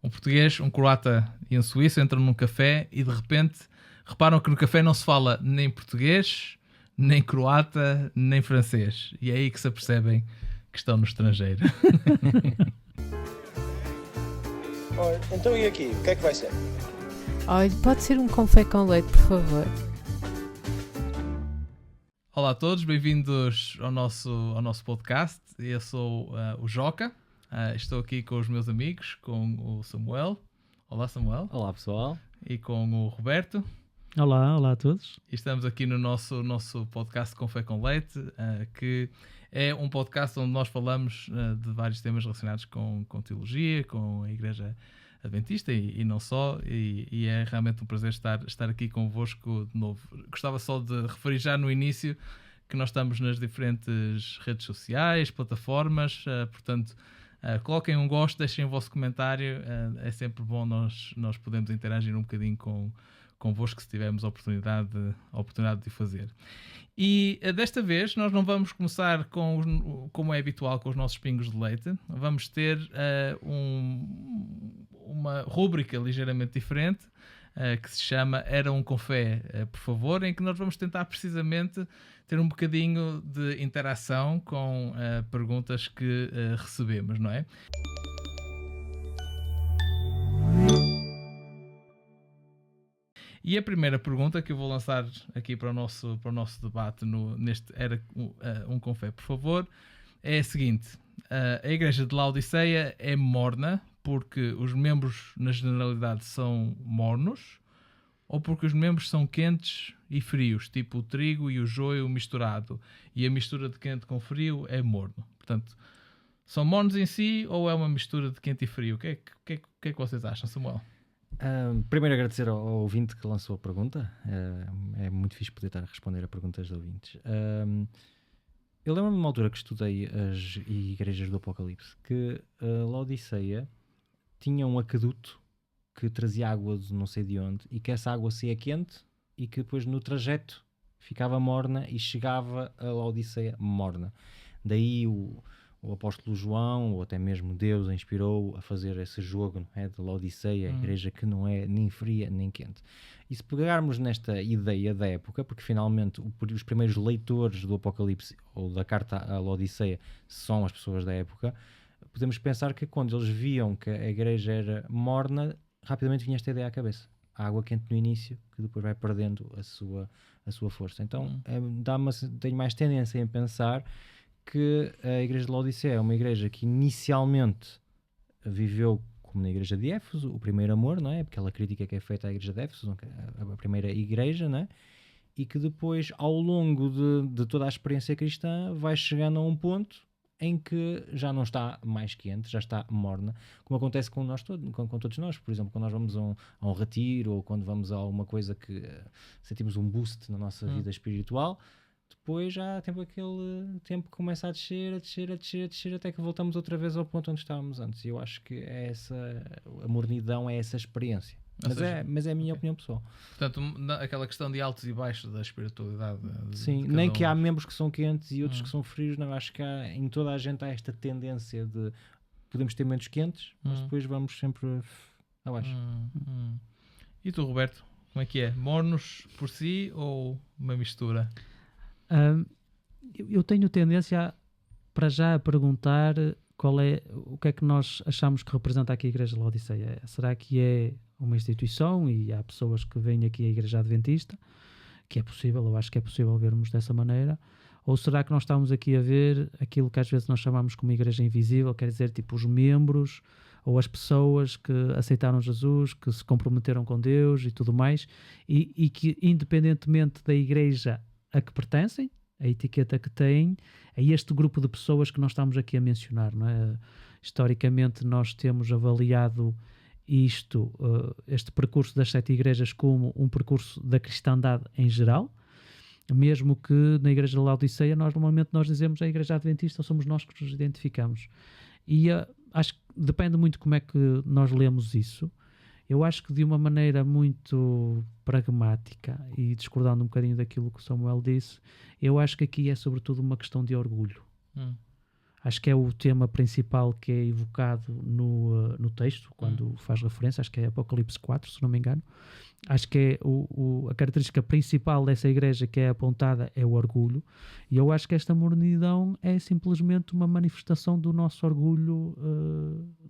Um português, um croata e um suíço entram num café e de repente reparam que no café não se fala nem português, nem croata, nem francês. E é aí que se apercebem que estão no estrangeiro. Ora, então e aqui? O que é que vai ser? Olha, pode ser um café com leite, por favor. Olá a todos, bem-vindos ao nosso podcast. Eu sou o Joca. Estou aqui com os meus amigos, com o Samuel. Olá, Samuel. Olá, pessoal. E com o Roberto. Olá a todos. E estamos aqui no nosso podcast Café com Leite, que é um podcast onde nós falamos de vários temas relacionados com teologia, com a Igreja Adventista e não só, e é realmente um prazer estar aqui convosco de novo. Gostava só de referir já no início que nós estamos nas diferentes redes sociais, plataformas, portanto, coloquem um gosto, deixem o vosso comentário, é sempre bom nós podermos interagir um bocadinho convosco se tivermos a oportunidade de fazer. E desta vez nós não vamos começar como é habitual com os nossos pingos de leite. Vamos ter uma rúbrica ligeiramente diferente que se chama Era um Café, por favor, em que nós vamos tentar precisamente ter um bocadinho de interação com perguntas que recebemos, não é? E a primeira pergunta que eu vou lançar aqui para o nosso debate neste Era um Café, por favor, é a seguinte: a Igreja de Laodiceia é morna porque os membros, na generalidade, são mornos, ou porque os membros são quentes e frios, tipo o trigo e o joio misturado, e a mistura de quente com frio é morno? Portanto, são mornos em si ou é uma mistura de quente e frio? O que é que vocês acham, Samuel? Primeiro agradecer ao ouvinte que lançou a pergunta. É muito fixe poder estar a responder a perguntas de ouvintes. Eu lembro-me de uma altura que estudei as igrejas do Apocalipse, que a Laodiceia tinha um aqueduto que trazia água de não sei de onde, e que essa água saía quente e que depois no trajeto ficava morna e chegava a Laodiceia morna. Daí o apóstolo João, ou até mesmo Deus, inspirou a fazer esse jogo, não é, de Laodiceia, a igreja que não é nem fria nem quente. E se pegarmos nesta ideia da época, porque finalmente os primeiros leitores do Apocalipse ou da carta à Laodiceia são as pessoas da época, podemos pensar que quando eles viam que a igreja era morna, rapidamente vinha esta ideia à cabeça. A água quente no início, que depois vai perdendo a sua força. Então tenho mais tendência em pensar que a igreja de Laodiceia é uma igreja que inicialmente viveu como na igreja de Éfeso, o primeiro amor, não é? Aquela crítica que é feita à igreja de Éfeso, a primeira igreja, não é? E que depois, ao longo de toda a experiência cristã, vai chegando a um ponto em que já não está mais quente, já está morna, como acontece com todos nós. Por exemplo, quando nós vamos a um retiro, ou quando vamos a alguma coisa que sentimos um boost na nossa vida espiritual, depois já aquele tempo que começa a descer, até que voltamos outra vez ao ponto onde estávamos antes. E eu acho que a mornidão é essa experiência. Mas é a minha opinião pessoal. Portanto, aquela questão de altos e baixos da espiritualidade. Sim, nem que há membros que são quentes e outros que são frios. Não, acho que em toda a gente há esta tendência de podemos ter momentos quentes, mas depois vamos sempre abaixo. E tu, Roberto, como é que é? Mornos por si ou uma mistura? Eu tenho tendência para já a perguntar o que é que nós achamos que representa aqui a Igreja de Laodiceia. Será que é uma instituição e há pessoas que vêm aqui à Igreja Adventista, que é possível, eu acho que é possível vermos dessa maneira, ou será que nós estamos aqui a ver aquilo que às vezes nós chamamos como Igreja Invisível, quer dizer, tipo os membros ou as pessoas que aceitaram Jesus, que se comprometeram com Deus e tudo mais, e que independentemente da Igreja a que pertencem, a etiqueta que têm, a este grupo de pessoas que nós estamos aqui a mencionar, não é? Historicamente nós temos avaliado este percurso das 7 igrejas como um percurso da cristandade em geral, mesmo que na Igreja de Laodiceia normalmente nós dizemos a Igreja Adventista, somos nós que nos identificamos. E acho que depende muito como é que nós lemos isso. Eu acho que de uma maneira muito pragmática, e discordando um bocadinho daquilo que o Samuel disse, eu acho que aqui é sobretudo uma questão de orgulho. Acho que é o tema principal que é evocado no texto, quando faz referência, acho que é Apocalipse 4, se não me engano. Acho que é a característica principal dessa igreja que é apontada é o orgulho, e eu acho que esta mornidão é simplesmente uma manifestação do nosso orgulho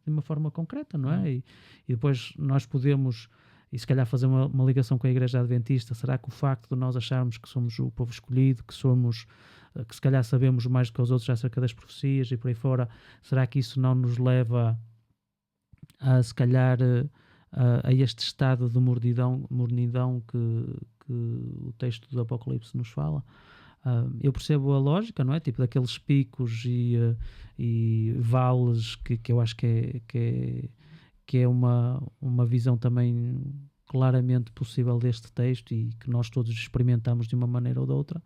de uma forma concreta, não é? E depois nós podemos, e se calhar fazer uma ligação com a igreja adventista, será que o facto de nós acharmos que somos o povo escolhido, que se calhar sabemos mais do que os outros acerca das profecias e por aí fora, será que isso não nos leva a, se calhar, a este estado de mornidão que o texto do Apocalipse nos fala? Eu percebo a lógica, não é? Tipo daqueles picos e vales que eu acho que é uma visão também claramente possível deste texto e que nós todos experimentamos de uma maneira ou de outra,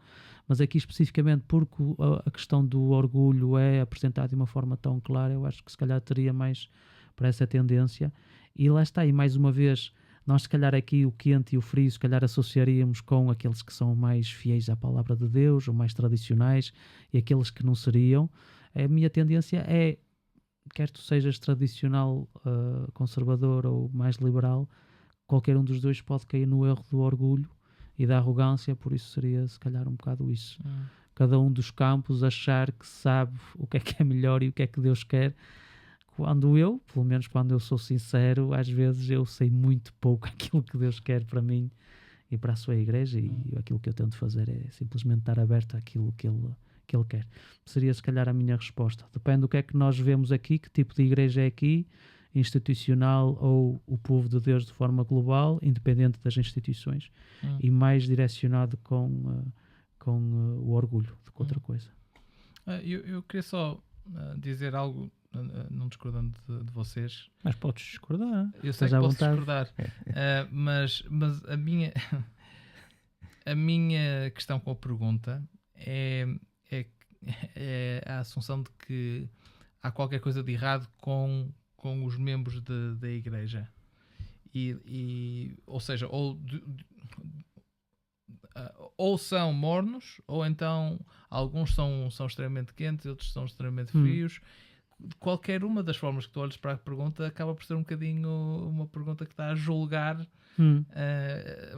mas aqui especificamente porque a questão do orgulho é apresentada de uma forma tão clara, eu acho que se calhar teria mais para essa tendência. E lá está, e mais uma vez, nós se calhar aqui o quente e o frio se calhar associaríamos com aqueles que são mais fiéis à palavra de Deus, ou mais tradicionais, e aqueles que não seriam. A minha tendência é, quer tu sejas tradicional, conservador ou mais liberal, qualquer um dos dois pode cair no erro do orgulho e da arrogância, por isso seria se calhar um bocado isso. Cada um dos campos achar que sabe o que é melhor e o que é que Deus quer, quando eu, pelo menos quando eu sou sincero, às vezes eu sei muito pouco aquilo que Deus quer para mim e para a sua igreja, e aquilo que eu tento fazer é simplesmente estar aberto àquilo que Ele quer. Seria se calhar a minha resposta. Depende do que é que nós vemos aqui, que tipo de igreja é aqui, institucional ou o povo de Deus de forma global, independente das instituições, e mais direcionado com o orgulho do que outra coisa. Eu queria só dizer algo, não discordando de vocês. Mas podes discordar. Eu sei que posso discordar, mas a minha questão com a pergunta é a assunção de que há qualquer coisa de errado com os membros da igreja, ou seja, ou são mornos, ou então alguns são extremamente quentes, outros são extremamente frios. Qualquer uma das formas que tu olhas para a pergunta acaba por ser um bocadinho uma pergunta que está a julgar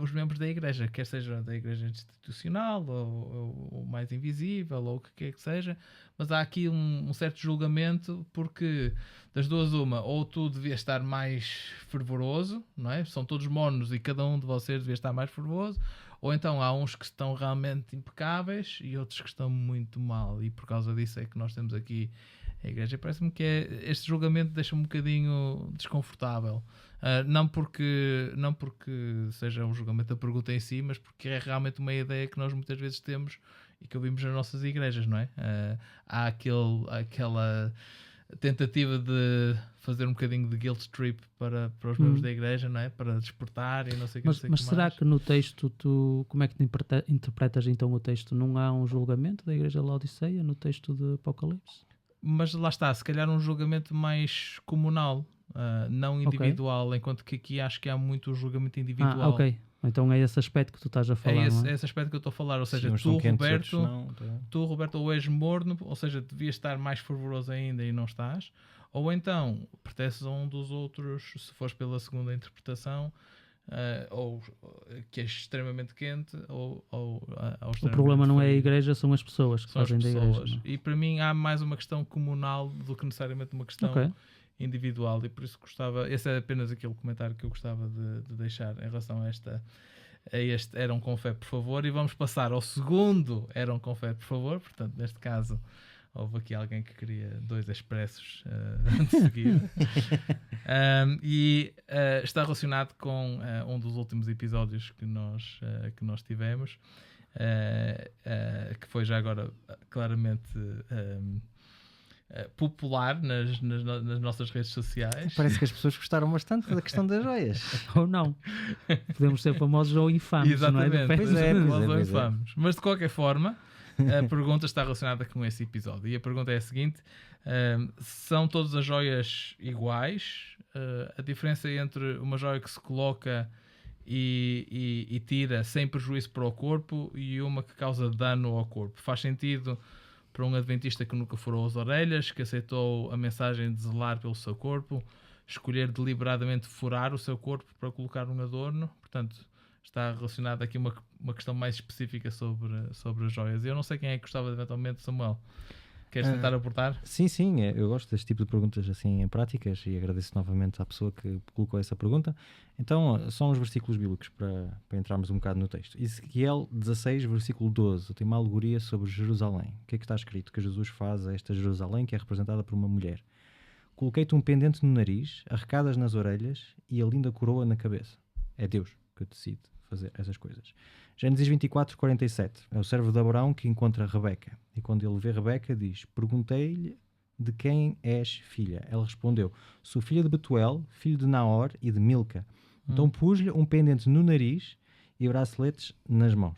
os membros da igreja, quer seja da igreja institucional ou mais invisível, ou o que quer que seja, mas há aqui um certo julgamento, porque das duas uma, ou tu devias estar mais fervoroso, não é? São todos mornos e cada um de vocês devia estar mais fervoroso, ou então há uns que estão realmente impecáveis e outros que estão muito mal, e por causa disso é que nós temos aqui a igreja. Parece-me que este julgamento deixa-me um bocadinho desconfortável. Não porque seja um julgamento da pergunta em si, mas porque é realmente uma ideia que nós muitas vezes temos e que ouvimos nas nossas igrejas, não é? Há aquela tentativa de fazer um bocadinho de guilt trip para os membros da igreja, não é? Para despertar e não sei o que. Mas será que no texto, como é que interpretas então o texto? Não há um julgamento da igreja de Laodiceia no texto de Apocalipse? Mas lá está, se calhar um julgamento mais comunal, não individual, enquanto que aqui acho que há muito julgamento individual. Ok. Então é esse aspecto que tu estás a falar, é esse aspecto que eu estou a falar, ou seja, tu, Roberto, ou és morno, ou seja, devias estar mais fervoroso ainda e não estás, ou então pertences a um dos outros, se fores pela segunda interpretação, ou que é extremamente quente, ou o problema não é a igreja, são as pessoas que fazem da igreja. Não? E para mim há mais uma questão comunal do que necessariamente uma questão individual, e por isso esse é apenas aquele comentário que eu gostava de deixar em relação a este Eram com Fé, por favor. E vamos passar ao segundo Eram com Fé, por favor. Portanto, neste caso houve aqui alguém que queria 2 expressos de seguida. Está relacionado com um dos últimos episódios que nós tivemos, que foi já agora claramente popular nas nossas redes sociais. Parece que as pessoas gostaram bastante da questão das joias. Ou não. Podemos ser famosos ou infames. Exatamente. Não é? Pois é. Ou infames. Mas de qualquer forma, a pergunta está relacionada com esse episódio. E a pergunta é a seguinte: são todas as joias iguais? A diferença entre uma joia que se coloca e tira sem prejuízo para o corpo e uma que causa dano ao corpo, faz sentido para um adventista que nunca furou as orelhas, que aceitou a mensagem de zelar pelo seu corpo, escolher deliberadamente furar o seu corpo para colocar um adorno. Portanto, está relacionado aqui uma questão mais específica sobre as joias. Eu não sei quem é que gostava de eventualmente, Samuel. Queres tentar aportar? Sim, eu gosto deste tipo de perguntas assim práticas e agradeço novamente à pessoa que colocou essa pergunta. Então, só uns versículos bíblicos para entrarmos um bocado no texto. Ezequiel 16, versículo 12, tem uma alegoria sobre Jerusalém. O que é que está escrito? Que Jesus faz a esta Jerusalém, que é representada por uma mulher. Coloquei-te um pendente no nariz, arrecadas nas orelhas e a linda coroa na cabeça. É Deus que decide fazer essas coisas. Gênesis 24, 47. É o servo de Abraão que encontra Rebeca. E quando ele vê Rebeca, diz: perguntei-lhe de quem és filha. Ela respondeu: sou filha de Betuel, filho de Naor e de Milca. Então pus-lhe um pendente no nariz e braceletes nas mãos.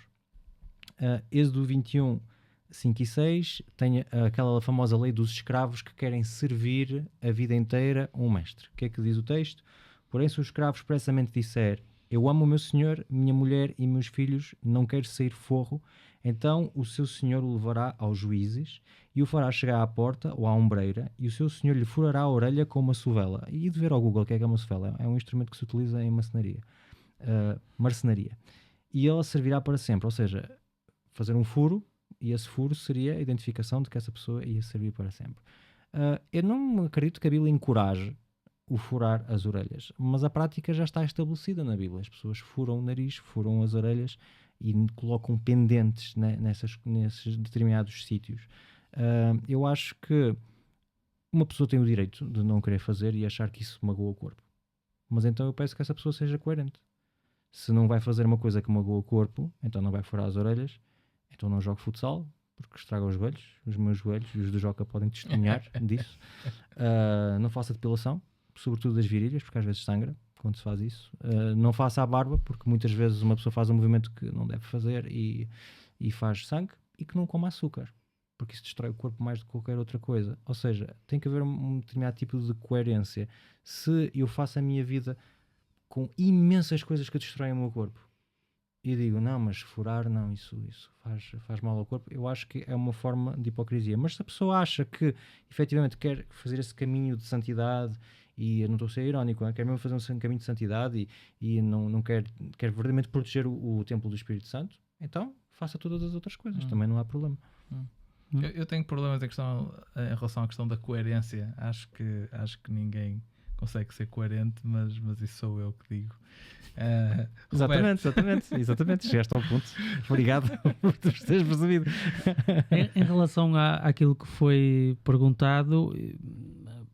Êxodo 21, 5 e 6 tem aquela famosa lei dos escravos que querem servir a vida inteira um mestre. O que é que diz o texto? Porém, se o escravo expressamente disser: eu amo o meu senhor, minha mulher e meus filhos, não quero sair forro, então o seu senhor o levará aos juízes e o fará chegar à porta ou à ombreira e o seu senhor lhe furará a orelha com uma sovela. E de ver ao Google o que é uma sovela. É um instrumento que se utiliza em marcenaria. E ela servirá para sempre, ou seja, fazer um furo, e esse furo seria a identificação de que essa pessoa ia servir para sempre. Eu não acredito que a Bíblia encoraje o furar as orelhas, mas a prática já está estabelecida na Bíblia. As pessoas furam o nariz, furam as orelhas e colocam pendentes nesses determinados sítios. Eu acho que uma pessoa tem o direito de não querer fazer e achar que isso magoa o corpo, mas então eu peço que essa pessoa seja coerente. Se não vai fazer uma coisa que magoa o corpo, então não vai furar as orelhas, então não jogo futsal, porque estraga os joelhos. Os meus joelhos e os do Joca podem testemunhar disso. Não faça depilação, sobretudo das virilhas, porque às vezes sangra quando se faz isso. Não faça a barba, porque muitas vezes uma pessoa faz um movimento que não deve fazer e faz sangue. E que não coma açúcar, porque isso destrói o corpo mais do que qualquer outra coisa. Ou seja, tem que haver um determinado tipo de coerência. Se eu faço a minha vida com imensas coisas que destroem o meu corpo e digo, não, mas furar, não, isso faz mal ao corpo, eu acho que é uma forma de hipocrisia. Mas se a pessoa acha que efetivamente quer fazer esse caminho de santidade, e eu não estou a ser irónico, quer mesmo fazer um caminho de santidade e não quer verdadeiramente proteger o templo do Espírito Santo, então faça todas as outras coisas, também não há problema. Eu tenho problemas em relação à questão da coerência. Acho que ninguém consegue ser coerente, mas isso sou eu que digo. Exatamente. Chegaste ao ponto. Obrigado por teres percebido. Em relação àquilo que foi perguntado,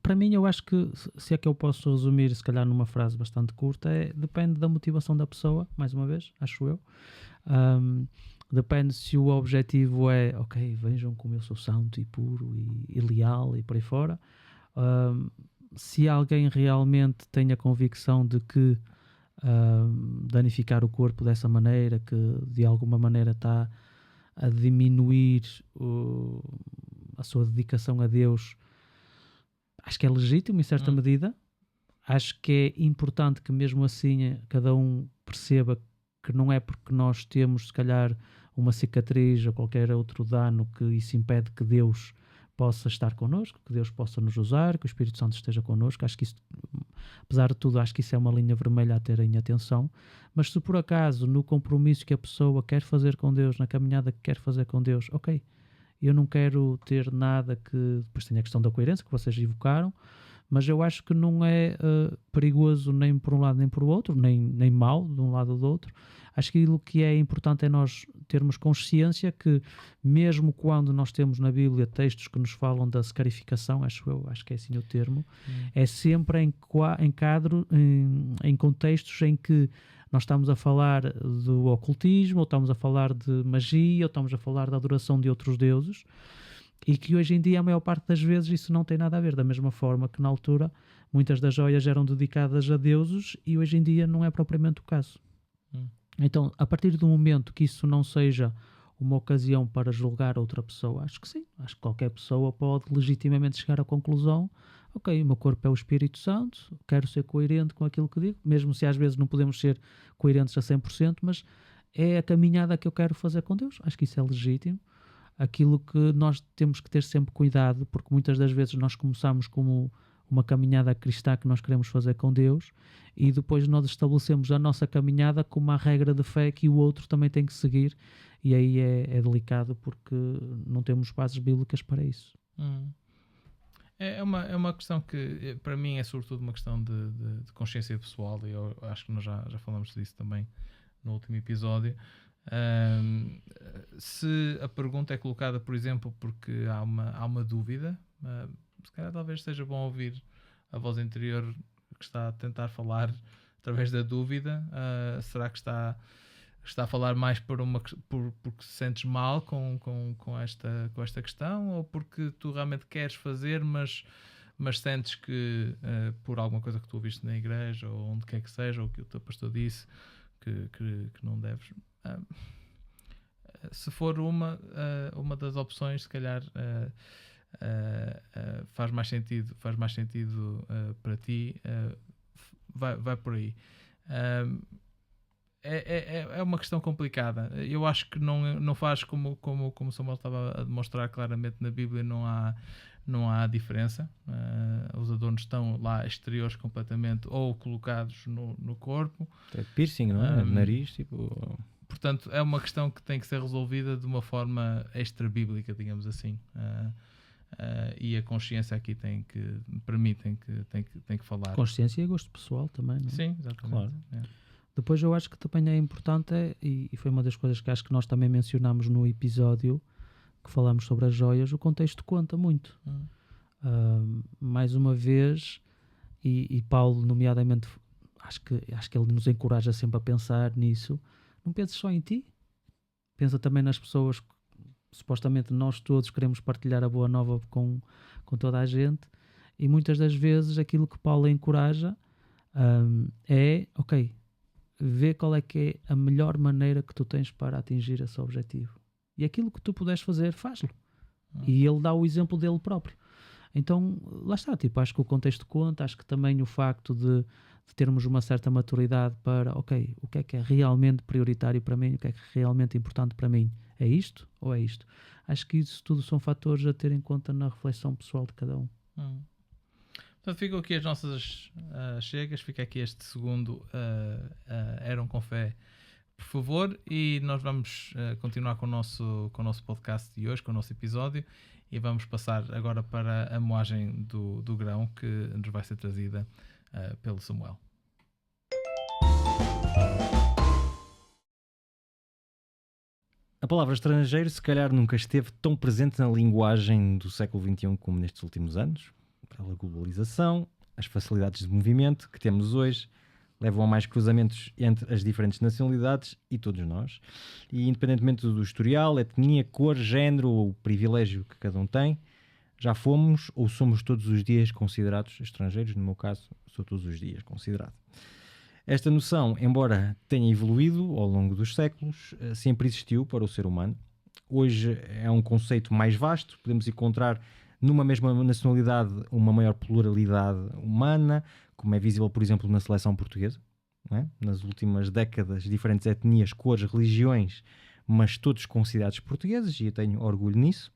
para mim eu acho que, se é que eu posso resumir se calhar numa frase bastante curta, depende da motivação da pessoa, mais uma vez, acho eu. Depende se o objetivo é, ok, vejam como eu sou santo e puro e leal e por aí fora. Se alguém realmente tem a convicção de que danificar o corpo dessa maneira, que de alguma maneira está a diminuir a sua dedicação a Deus, acho que é legítimo em certa medida. Acho que é importante que mesmo assim cada um perceba que não é porque nós temos se calhar uma cicatriz ou qualquer outro dano que isso impede que Deus possa estar connosco, que Deus possa nos usar, que o Espírito Santo esteja connosco. Acho que isso, apesar de tudo, acho que isso é uma linha vermelha a terem atenção. Mas se por acaso no compromisso que a pessoa quer fazer com Deus, na caminhada que quer fazer com Deus, ok, eu não quero ter nada que... Depois tem a questão da coerência que vocês evocaram, mas eu acho que não é perigoso nem por um lado nem por outro, nem mau de um lado ou do outro. Acho que aquilo que é importante é nós termos consciência que, mesmo quando nós temos na Bíblia textos que nos falam da scarificação, acho que é assim o termo, é sempre em contextos em que nós estamos a falar do ocultismo, ou estamos a falar de magia, ou estamos a falar da adoração de outros deuses, e que hoje em dia, a maior parte das vezes, isso não tem nada a ver, da mesma forma que na altura muitas das joias eram dedicadas a deuses e hoje em dia não é propriamente o caso. Então, a partir do momento que isso não seja uma ocasião para julgar outra pessoa, acho que sim, acho que qualquer pessoa pode legitimamente chegar à conclusão, ok, o meu corpo é o Espírito Santo, quero ser coerente com aquilo que digo, mesmo se às vezes não podemos ser coerentes a 100%, mas é a caminhada que eu quero fazer com Deus, acho que isso é legítimo. aquilo que nós temos que ter sempre cuidado, porque muitas das vezes nós começamos como uma caminhada cristã que nós queremos fazer com Deus e depois nós estabelecemos a nossa caminhada como uma regra de fé que o outro também tem que seguir, e aí é delicado porque não temos bases bíblicas para isso. É uma questão que para mim é sobretudo uma questão de consciência pessoal, e eu acho que nós já falamos disso também no último episódio. Se a pergunta é colocada, por exemplo, porque há uma dúvida, se calhar talvez seja bom ouvir a voz interior que está a tentar falar através da dúvida. Será que está a falar mais porque se sentes mal com esta questão, ou porque tu realmente queres fazer, mas sentes que por alguma coisa que tu ouviste na igreja ou onde quer que seja, ou que o teu pastor disse que não deves. Se for uma das opções, se calhar faz mais sentido para ti, vai por aí. É uma questão complicada. Eu acho que não faz como Samuel estava a demonstrar claramente na Bíblia, não há diferença. Os adornos estão lá exteriores completamente ou colocados no corpo. É piercing, não é? Nariz, tipo... Portanto, é uma questão que tem que ser resolvida de uma forma extra-bíblica, digamos assim. E a consciência aqui para mim, tem que falar. Consciência e gosto pessoal também, não é? Sim, exatamente. Claro. Depois eu acho que também é importante, e foi uma das coisas que acho que nós também mencionámos no episódio que falamos sobre as joias, o contexto conta muito. Mais uma vez, e Paulo, nomeadamente, acho que ele nos encoraja sempre a pensar nisso. Não penses só em ti, pensa também nas pessoas que supostamente nós todos queremos partilhar a boa nova com toda a gente, e muitas das vezes aquilo que Paulo encoraja ok, vê qual é que é a melhor maneira que tu tens para atingir esse objetivo, e aquilo que tu puderes fazer, faz-lo. E ele dá o exemplo dele próprio. Então, lá está, tipo, acho que o contexto conta, acho que também o facto de termos uma certa maturidade para, ok, o que é realmente prioritário para mim, o que é realmente importante para mim, é isto ou é isto? Acho que isso tudo são fatores a ter em conta na reflexão pessoal de cada um. Portanto, ficam aqui as nossas chegas, fica aqui este segundo Eram com Fé, por favor, e nós vamos continuar com o nosso podcast de hoje, com o nosso episódio, e vamos passar agora para a moagem do grão, que nos vai ser trazida pelo Samuel. A palavra estrangeiro se calhar nunca esteve tão presente na linguagem do século XXI como nestes últimos anos. Pela globalização, as facilidades de movimento que temos hoje levam a mais cruzamentos entre as diferentes nacionalidades e todos nós. E independentemente do historial, etnia, cor, género ou privilégio que cada um tem, já fomos ou somos todos os dias considerados estrangeiros. No meu caso, sou todos os dias considerado. Esta noção, embora tenha evoluído ao longo dos séculos, sempre existiu para o ser humano. Hoje é um conceito mais vasto, podemos encontrar numa mesma nacionalidade uma maior pluralidade humana, como é visível, por exemplo, na seleção portuguesa. Não é? Nas últimas décadas, diferentes etnias, cores, religiões, mas todos considerados portugueses, e eu tenho orgulho nisso.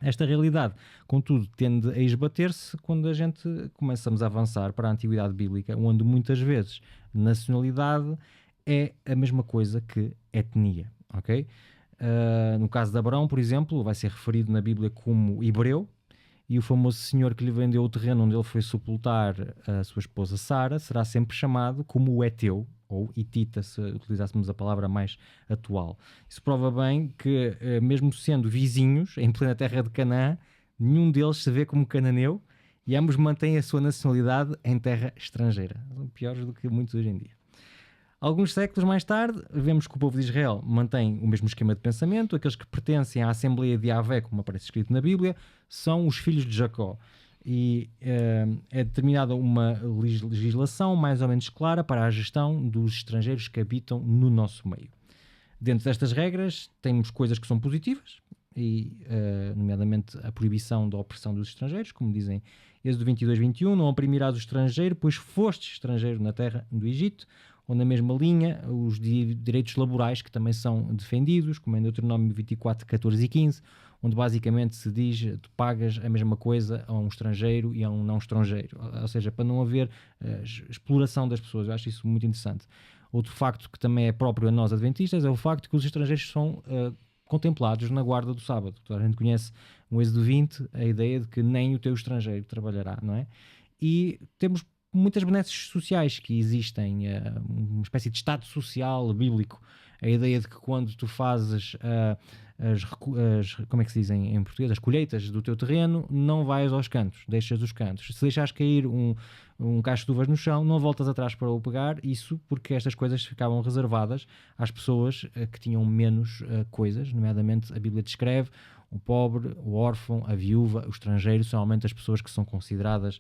Esta realidade, contudo, tende a esbater-se quando a gente começamos a avançar para a antiguidade bíblica, onde muitas vezes nacionalidade é a mesma coisa que etnia, ok? No caso de Abraão, por exemplo, vai ser referido na Bíblia como hebreu, e o famoso senhor que lhe vendeu o terreno onde ele foi sepultar a sua esposa Sara será sempre chamado como o Eteu, ou Hitita, se utilizássemos a palavra mais atual. Isso prova bem que, mesmo sendo vizinhos, em plena terra de Canaã, nenhum deles se vê como cananeu, e ambos mantêm a sua nacionalidade em terra estrangeira. São piores do que muitos hoje em dia. Alguns séculos mais tarde, vemos que o povo de Israel mantém o mesmo esquema de pensamento. Aqueles que pertencem à Assembleia de Yahvé, como aparece escrito na Bíblia, são os filhos de Jacó. E é determinada uma legislação mais ou menos clara para a gestão dos estrangeiros que habitam no nosso meio. Dentro destas regras, temos coisas que são positivas, e nomeadamente a proibição da opressão dos estrangeiros, como dizem Êxodo 22:21, não oprimirás o estrangeiro, pois foste estrangeiro na terra do Egito. Ou na mesma linha, os direitos laborais que também são defendidos, como em Deuteronômio 24, 14 e 15, onde basicamente se diz tu pagas a mesma coisa a um estrangeiro e a um não estrangeiro, ou seja, para não haver exploração das pessoas. Eu acho isso muito interessante. Outro facto que também é próprio a nós adventistas é o facto que os estrangeiros são contemplados na guarda do sábado. Toda a gente conhece no Êxodo 20 a ideia de que nem o teu estrangeiro trabalhará, não é? E temos muitas benesses sociais que existem, uma espécie de estado social bíblico. A ideia de que quando tu fazes como é que se dizem em português? As colheitas do teu terreno, não vais aos cantos, deixas os cantos. Se deixares cair um cacho de uvas no chão, não voltas atrás para o pegar, isso porque estas coisas ficavam reservadas às pessoas que tinham menos coisas, nomeadamente a Bíblia descreve o pobre, o órfão, a viúva, o estrangeiro, são realmente as pessoas que são consideradas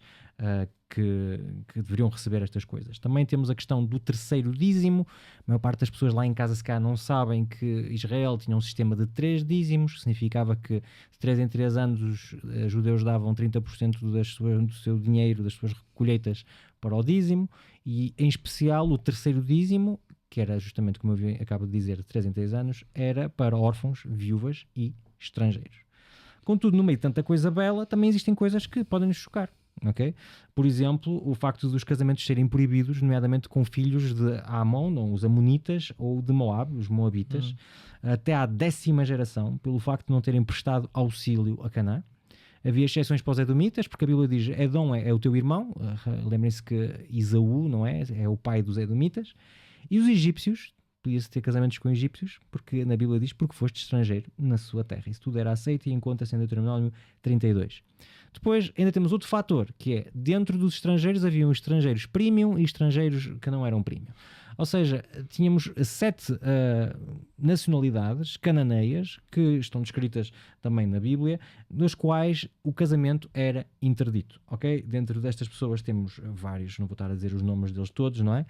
que deveriam receber estas coisas. Também temos a questão do terceiro dízimo. A maior parte das pessoas lá em casa se calhar não sabem que Israel tinha um sistema de 3 dízimos, que significava que de 3 em 3 anos os judeus davam 30% do seu dinheiro, das suas colheitas para o dízimo, e em especial o terceiro dízimo, que era justamente como eu acabo de dizer, de 3 em 3 anos, era para órfãos, viúvas e estrangeiros. Contudo, no meio de tanta coisa bela, também existem coisas que podem nos chocar. Okay? Por exemplo, o facto dos casamentos serem proibidos, nomeadamente com filhos de Amon, ou os Amonitas, ou de Moab, os Moabitas, até à 10ª geração, pelo facto de não terem prestado auxílio a Canaã. Havia exceções para os Edomitas, porque a Bíblia diz Edom é o teu irmão. Lembrem-se que Isaú, não é? É o pai dos Edomitas. E os egípcios, podia-se ter casamentos com egípcios, porque na Bíblia diz porque foste estrangeiro na sua terra. Isso tudo era aceito e encontra-se em Deuteronômio 32. Depois ainda temos outro fator, que é, dentro dos estrangeiros haviam estrangeiros premium e estrangeiros que não eram premium. Ou seja, tínhamos 7 nacionalidades cananeias, que estão descritas também na Bíblia, das quais o casamento era interdito. Okay? Dentro destas pessoas temos vários, não vou estar a dizer os nomes deles todos, não é?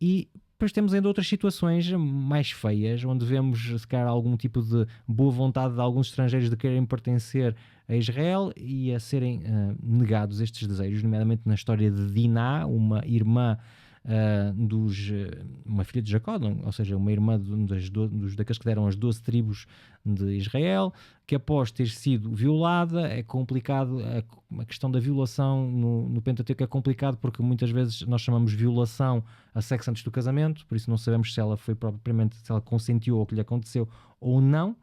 E depois temos ainda outras situações mais feias, onde vemos, se calhar, algum tipo de boa vontade de alguns estrangeiros de quererem pertencer a Israel e a serem negados estes desejos, nomeadamente na história de Diná, uma irmã uma filha de Jacó, ou seja, uma irmã daqueles que deram as 12 tribos de Israel, que após ter sido violada, é complicado, a questão da violação no Pentateuco é complicado porque muitas vezes nós chamamos violação a sexo antes do casamento, por isso não sabemos se ela foi propriamente, se ela consentiu ao que lhe aconteceu ou não.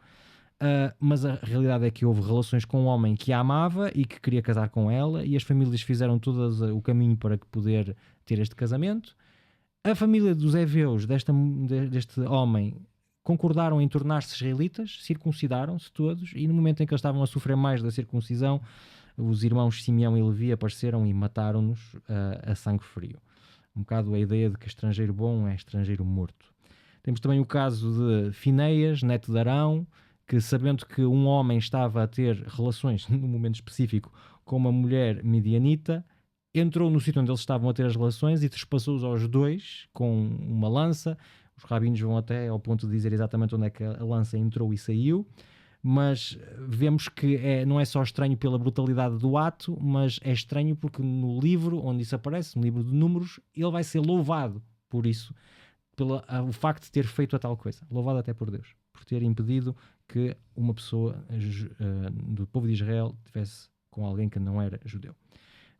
Mas a realidade é que houve relações com um homem que a amava e que queria casar com ela, e as famílias fizeram todas o caminho para poder ter este casamento. A família dos heveus deste homem concordaram em tornar-se israelitas, circuncidaram-se todos, e no momento em que eles estavam a sofrer mais da circuncisão, os irmãos Simeão e Levi apareceram e mataram-nos a sangue frio. Um bocado a ideia de que estrangeiro bom é estrangeiro morto. Temos também o caso de Finéias, neto de Arão, que, sabendo que um homem estava a ter relações, num momento específico, com uma mulher midianita, entrou no sítio onde eles estavam a ter as relações e trespassou-os aos dois com uma lança. Os rabinos vão até ao ponto de dizer exatamente onde é que a lança entrou e saiu, mas vemos que não é só estranho pela brutalidade do ato, mas é estranho porque no livro onde isso aparece, no livro de Números, ele vai ser louvado por isso, pelo facto de ter feito a tal coisa. Louvado até por Deus, por ter impedido que uma pessoa do povo de Israel estivesse com alguém que não era judeu.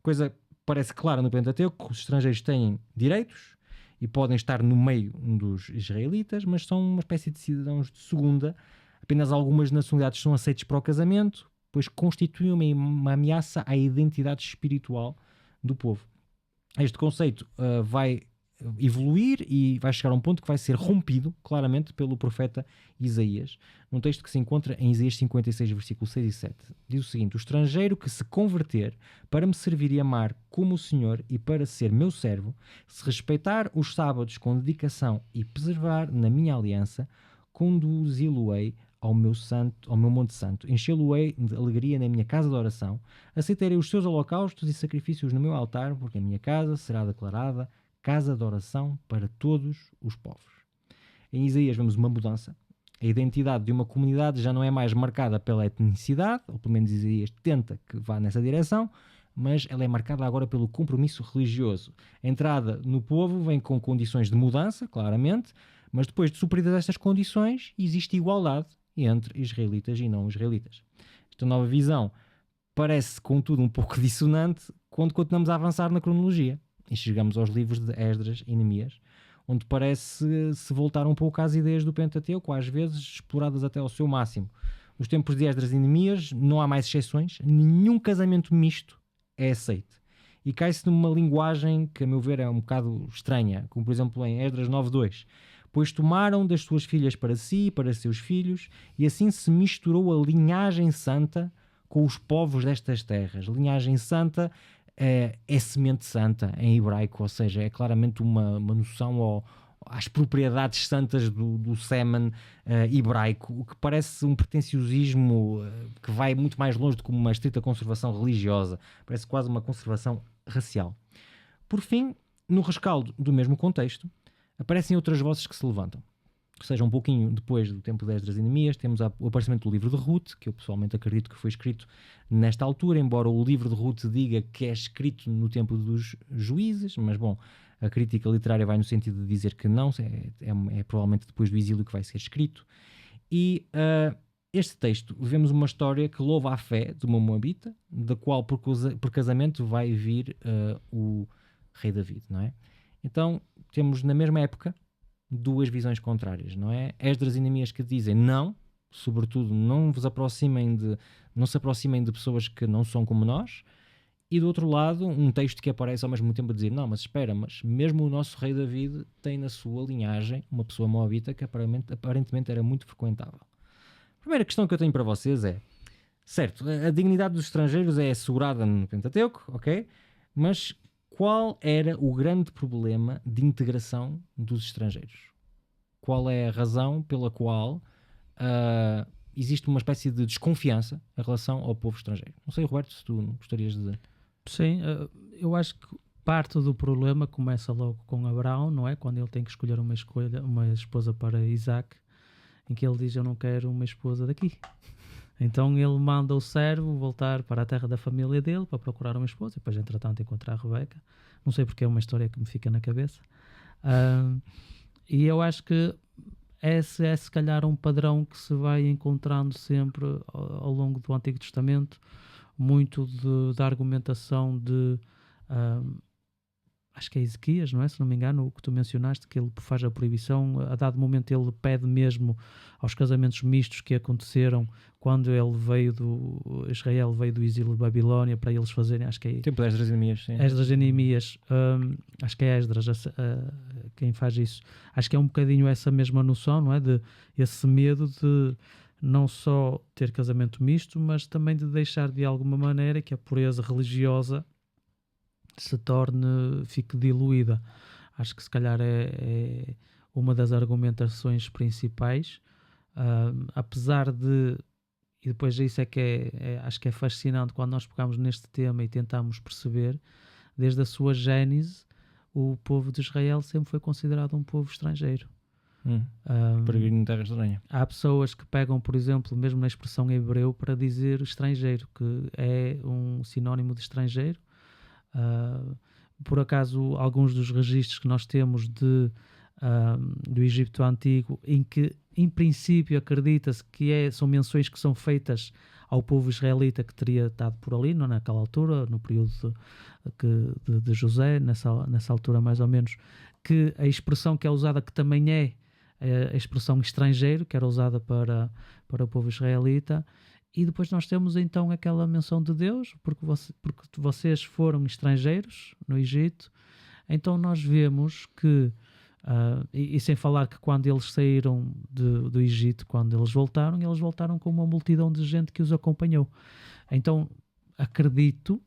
Coisa parece clara no Pentateuco, os estrangeiros têm direitos e podem estar no meio dos israelitas, mas são uma espécie de cidadãos de segunda. Apenas algumas nacionalidades são aceitas para o casamento, pois constituem uma ameaça à identidade espiritual do povo. Este conceito vai evoluir e vai chegar a um ponto que vai ser rompido claramente pelo profeta Isaías, num texto que se encontra em Isaías 56, versículos 6 e 7. Diz o seguinte: o estrangeiro que se converter para me servir e amar como o Senhor e para ser meu servo, se respeitar os sábados com dedicação e preservar na minha aliança, conduzi-lo-ei ao meu monte santo, enchê-lo-ei de alegria na minha casa de oração, aceitarei os seus holocaustos e sacrifícios no meu altar, porque a minha casa será declarada casa de oração para todos os povos. Em Isaías vemos uma mudança. A identidade de uma comunidade já não é mais marcada pela etnicidade, ou pelo menos Isaías tenta que vá nessa direção, mas ela é marcada agora pelo compromisso religioso. A entrada no povo vem com condições de mudança, claramente, mas depois de supridas estas condições, existe igualdade entre israelitas e não israelitas. Esta nova visão parece, contudo, um pouco dissonante quando continuamos a avançar na cronologia e chegamos aos livros de Esdras e Neemias, onde parece se voltar um pouco às ideias do Pentateuco, às vezes exploradas até ao seu máximo. Nos tempos de Esdras e Neemias não há mais exceções, nenhum casamento misto é aceito. E cai-se numa linguagem que, a meu ver, é um bocado estranha, como por exemplo em Esdras 9.2. Pois tomaram das suas filhas para si e para seus filhos, e assim se misturou a linhagem santa com os povos destas terras. Linhagem santa é semente santa em hebraico, ou seja, é claramente uma noção às propriedades santas do sêmen hebraico, o que parece um pretenciosismo que vai muito mais longe do que uma estrita conservação religiosa, parece quase uma conservação racial. Por fim, no rescaldo do mesmo contexto, aparecem outras vozes que se levantam. Ou seja, um pouquinho depois do tempo de Esdras e Neemias, temos o aparecimento do livro de Ruth, que eu pessoalmente acredito que foi escrito nesta altura, embora o livro de Ruth diga que é escrito no tempo dos juízes, mas bom, a crítica literária vai no sentido de dizer que não, é provavelmente depois do exílio que vai ser escrito. E este texto, vemos uma história que louva a fé de uma moabita, da qual por casamento vai vir o rei David, não é? Então, temos na mesma época duas visões contrárias, não é? Esdras e Neemias que dizem não, sobretudo não se aproximem de pessoas que não são como nós, e do outro lado um texto que aparece ao mesmo tempo a dizer não, mas espera, mas mesmo o nosso rei David tem na sua linhagem uma pessoa moabita que aparentemente era muito frequentável. A primeira questão que eu tenho para vocês é, certo, a dignidade dos estrangeiros é assegurada no Pentateuco, ok? Mas qual era o grande problema de integração dos estrangeiros? Qual é a razão pela qual existe uma espécie de desconfiança em relação ao povo estrangeiro? Não sei, Roberto, se tu gostarias de... Sim, eu acho que parte do problema começa logo com Abraão, não é? Quando ele tem que escolher uma esposa para Isaac, em que ele diz, eu não quero uma esposa daqui. Então ele manda o servo voltar para a terra da família dele para procurar uma esposa, e depois entretanto encontrar a Rebeca. Não sei porque é uma história que me fica na cabeça. E eu acho que esse é se calhar um padrão que se vai encontrando sempre ao longo do Antigo Testamento, muito da argumentação de... acho que é Ezequias, não é? Se não me engano, o que tu mencionaste, que ele faz a proibição, a dado momento ele pede mesmo aos casamentos mistos que aconteceram quando Israel veio do exílio de Babilónia, para eles fazerem, acho que é... Tempo de Esdras e Neemias, sim. Esdras e Neemias, acho que é Esdras quem faz isso. Acho que é um bocadinho essa mesma noção, não é? De esse medo de não só ter casamento misto, mas também de deixar de alguma maneira que a pureza religiosa fique diluída. Acho que se calhar é uma das argumentações principais, apesar de, e depois isso é que acho que é fascinante quando nós pegamos neste tema e tentamos perceber, desde a sua gênese, o povo de Israel sempre foi considerado um povo estrangeiro. Peregrino em terra estranha. Há pessoas que pegam, por exemplo, mesmo na expressão hebreu, para dizer estrangeiro, que é um sinónimo de estrangeiro. Por acaso, alguns dos registros que nós temos do Egito Antigo, em que, em princípio, acredita-se que são menções que são feitas ao povo israelita que teria estado por ali, não, naquela altura, no período de José, nessa altura mais ou menos, que a expressão que é usada, que também é a expressão estrangeiro, que era usada para o povo israelita. E depois nós temos então aquela menção de Deus, porque vocês foram estrangeiros no Egito. Então nós vemos que, e sem falar que quando eles saíram do Egito, quando eles voltaram com uma multidão de gente que os acompanhou. Então acredito,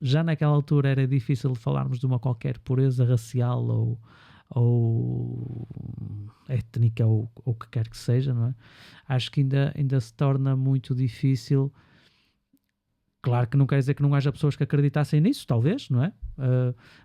já naquela altura era difícil de falarmos de uma qualquer pureza racial ou étnica ou o que quer que seja, não é? Acho que ainda se torna muito difícil. Claro que não quer dizer que não haja pessoas que acreditassem nisso, talvez, não é?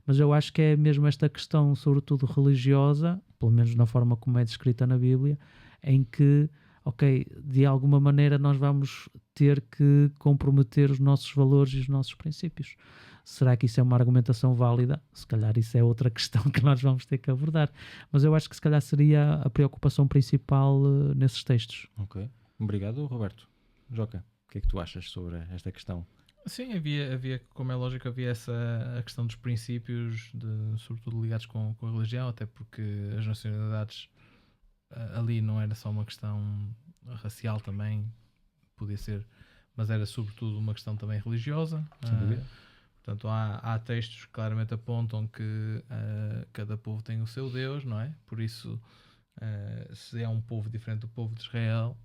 Mas eu acho que é mesmo esta questão, sobretudo religiosa, pelo menos na forma como é descrita na Bíblia, em que, ok, de alguma maneira nós vamos ter que comprometer os nossos valores e os nossos princípios. Será que isso é uma argumentação válida? Se calhar isso é outra questão que nós vamos ter que abordar. Mas eu acho que se calhar seria a preocupação principal nesses textos. Ok. Obrigado, Roberto. Joca, o que é que tu achas sobre esta questão? Sim, havia, como é lógico, havia a questão dos princípios, sobretudo ligados com a religião, até porque as nacionalidades ali não era só uma questão racial também, podia ser, mas era sobretudo uma questão também religiosa. Sem dúvida. Portanto, há textos que claramente apontam que cada povo tem o seu Deus, não é? Por isso, se é um povo diferente do povo de Israel,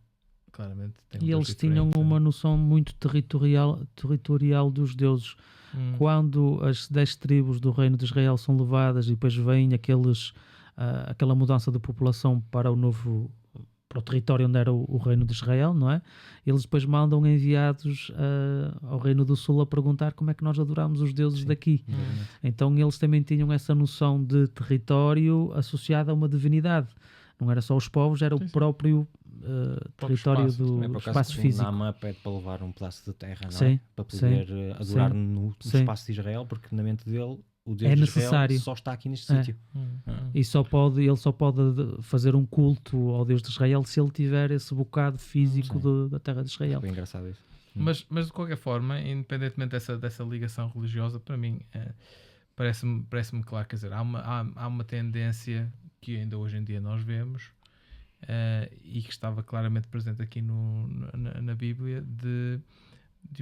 claramente tem um E Deus eles tinham diferente. uma noção muito territorial dos deuses. Quando as 10 tribos do reino de Israel são levadas e depois vem aquela mudança de população para o território onde era o reino de Israel, não é? Eles depois mandam enviados ao reino do sul a perguntar como é que nós adoramos os deuses daqui. Então eles também tinham essa noção de território associada a uma divinidade. Não era só os povos, era o próprio território espaço. do Também, por acaso, espaço físico. Naamã pede para levar um pedaço de terra, não é? Sim, Para poder adorar sim, no sim. espaço de Israel, porque na mente dele o Deus É de necessário. Israel só está aqui neste É. sítio. E ele só pode fazer um culto ao Deus de Israel se ele tiver esse bocado físico da terra de Israel. Bem engraçado isso. Mas de qualquer forma, independentemente dessa ligação religiosa, para mim parece-me claro, quer dizer, há uma tendência que ainda hoje em dia nós vemos e que estava claramente presente aqui na Bíblia de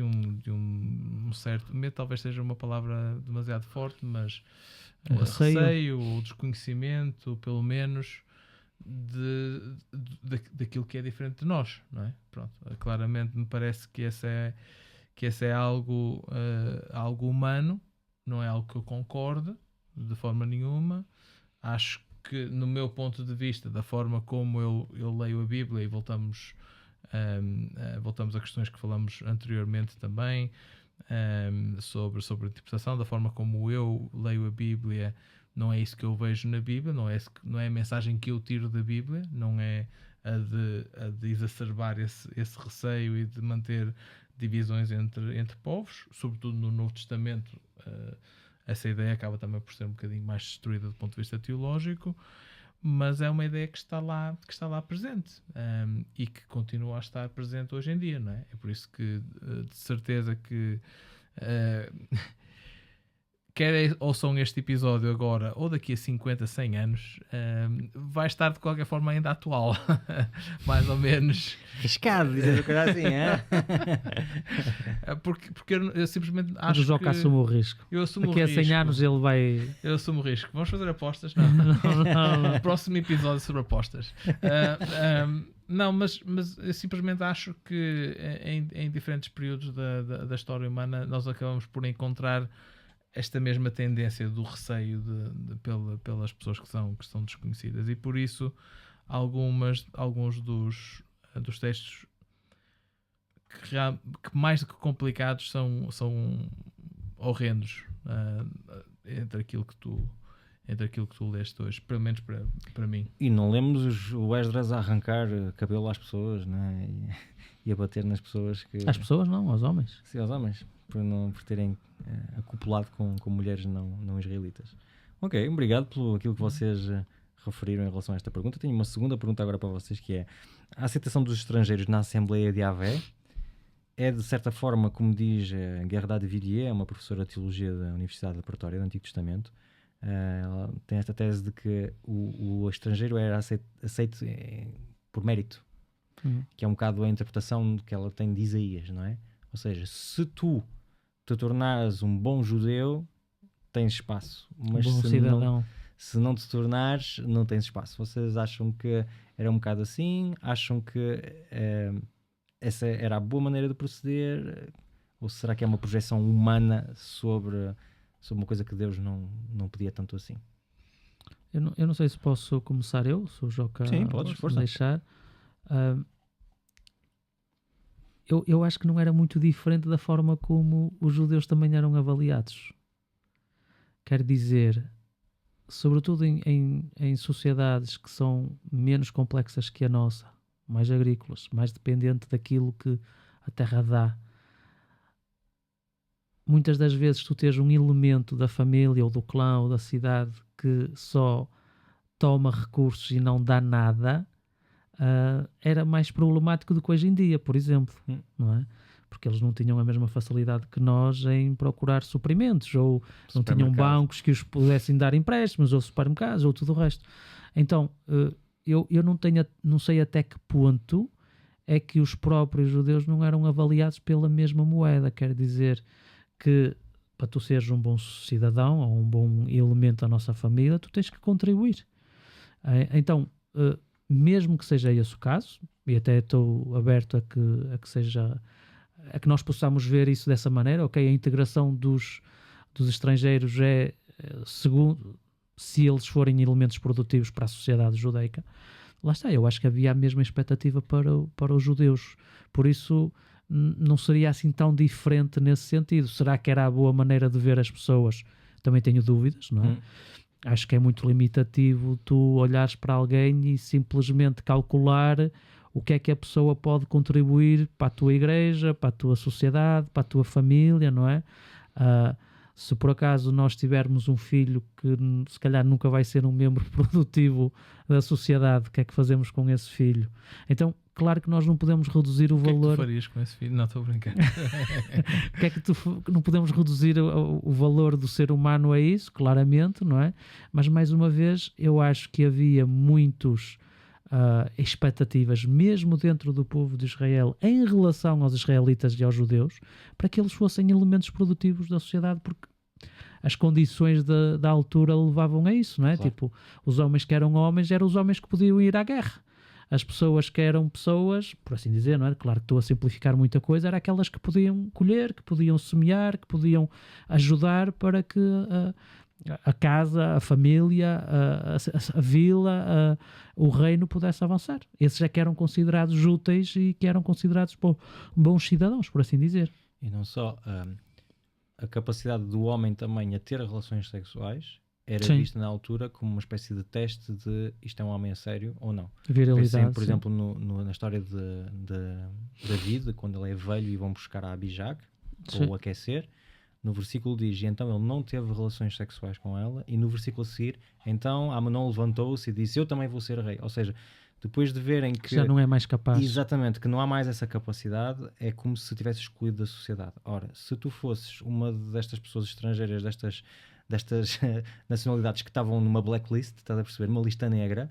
um certo medo, talvez seja uma palavra demasiado forte, mas receio ou desconhecimento, pelo menos, daquilo que é diferente de nós, não é? Pronto, claramente me parece que esse é algo humano, não é algo que eu concorde de forma nenhuma. Acho que, no meu ponto de vista, da forma como eu leio a Bíblia, e voltamos a questões que falamos anteriormente também, sobre a interpretação, da forma como eu leio a Bíblia, não é isso que eu vejo na Bíblia, não é a mensagem que eu tiro da Bíblia, não é a de exacerbar esse receio e de manter divisões entre povos, sobretudo no Novo Testamento. Essa ideia acaba também por ser um bocadinho mais destruída do ponto de vista teológico, mas é uma ideia que está lá presente, e que continua a estar presente hoje em dia, não é? É por isso que, de certeza que quer ouçam este episódio agora ou daqui a 50, 100 anos, vai estar de qualquer forma ainda atual. Mais ou menos. Arriscado dizer o que era assim, é? Porque eu simplesmente Mas o acho Joca que... assume o risco. Eu assumo Daqui o a 100 risco. anos ele vai... Eu assumo o risco. Vamos fazer apostas? Não. não. Próximo episódio sobre apostas. Não, mas eu simplesmente acho que em diferentes períodos da história humana nós acabamos por encontrar esta mesma tendência do receio pelas pessoas que são desconhecidas, e por isso alguns dos textos que mais do que complicados são horrendos, entre aquilo que tu leste hoje, pelo menos para mim. E não lemos o Esdras a arrancar cabelo às pessoas, não é? E a bater nas pessoas que... Às pessoas não, aos homens. Sim, aos homens, por terem acoplado com mulheres não israelitas. Ok, obrigado pelo aquilo que vocês referiram em relação a esta pergunta. Tenho uma segunda pergunta agora para vocês, que é: a aceitação dos estrangeiros na Assembleia de Yahvé é, de certa forma, como diz Gerda de Villiers, uma professora de Teologia da Universidade da Pretória, do Antigo Testamento. Ela tem esta tese de que o estrangeiro era aceito por mérito, que é um bocado a interpretação que ela tem de Isaías, não é? Ou seja, se tu te tornares um bom judeu, tens espaço, mas bom cidadão. se não te tornares, não tens espaço. Vocês acham que era um bocado assim? Acham que essa era a boa maneira de proceder? Ou será que é uma projeção humana sobre uma coisa que Deus não pedia tanto assim? Eu não sei se posso começar eu, se o Joca Sim, podes, força. deixar. Eu acho que não era muito diferente da forma como os judeus também eram avaliados. Quer dizer, sobretudo em sociedades que são menos complexas que a nossa, mais agrícolas, mais dependente daquilo que a terra dá, muitas das vezes tu tens um elemento da família ou do clã ou da cidade que só toma recursos e não dá nada, era mais problemático do que hoje em dia, por exemplo, não é? Porque eles não tinham a mesma facilidade que nós em procurar suprimentos, ou não tinham bancos que os pudessem dar empréstimos, ou supermercados, ou tudo o resto. Então, eu não sei até que ponto é que os próprios judeus não eram avaliados pela mesma moeda. Quer dizer que para tu seres um bom cidadão ou um bom elemento da nossa família, tu tens que contribuir. Então, mesmo que seja esse o caso, e até estou aberto a que nós possamos ver isso dessa maneira, ok, a integração dos estrangeiros é segundo, se eles forem elementos produtivos para a sociedade judaica. Lá está, eu acho que havia a mesma expectativa para os judeus, por isso não seria assim tão diferente nesse sentido. Será que era a boa maneira de ver as pessoas? Também tenho dúvidas, não é? Acho que é muito limitativo tu olhares para alguém e simplesmente calcular o que é que a pessoa pode contribuir para a tua igreja, para a tua sociedade, para a tua família, não é? Se por acaso nós tivermos um filho que se calhar nunca vai ser um membro produtivo da sociedade, o que é que fazemos com esse filho? Então, claro que nós não podemos reduzir o valor... O que é que tu farias com esse filho? Não, estou a brincar. O que é que não podemos reduzir o valor do ser humano a isso, claramente, não é? Mas, mais uma vez, eu acho que havia muitos expectativas, mesmo dentro do povo de Israel, em relação aos israelitas e aos judeus, para que eles fossem elementos produtivos da sociedade, porque as condições da altura levavam a isso, não é? Claro. Tipo, os homens que eram os homens que podiam ir à guerra. As pessoas que eram pessoas, por assim dizer, não é? Claro que estou a simplificar muita coisa, eram aquelas que podiam colher, que podiam semear, que podiam ajudar para que a casa, a família, a vila, o reino pudesse avançar. Esses é que eram considerados úteis e que eram considerados bons cidadãos, por assim dizer. E não só a capacidade do homem também a ter relações sexuais era Sim. vista na altura como uma espécie de teste de isto é um homem a sério ou não. Virilidade. Pensem, por sim. exemplo, na história de David, quando ele é velho e vão buscar a Abijag, Sim. ou aquecer, no versículo diz, e então ele não teve relações sexuais com ela, e no versículo a seguir, então Amnon levantou-se e disse, eu também vou ser rei. Ou seja, depois de verem que Já não é mais capaz. exatamente, que não há mais essa capacidade, é como se tivesse excluído da sociedade. Ora, se tu fosses uma destas pessoas estrangeiras, destas nacionalidades que estavam numa blacklist, estás a perceber, uma lista negra,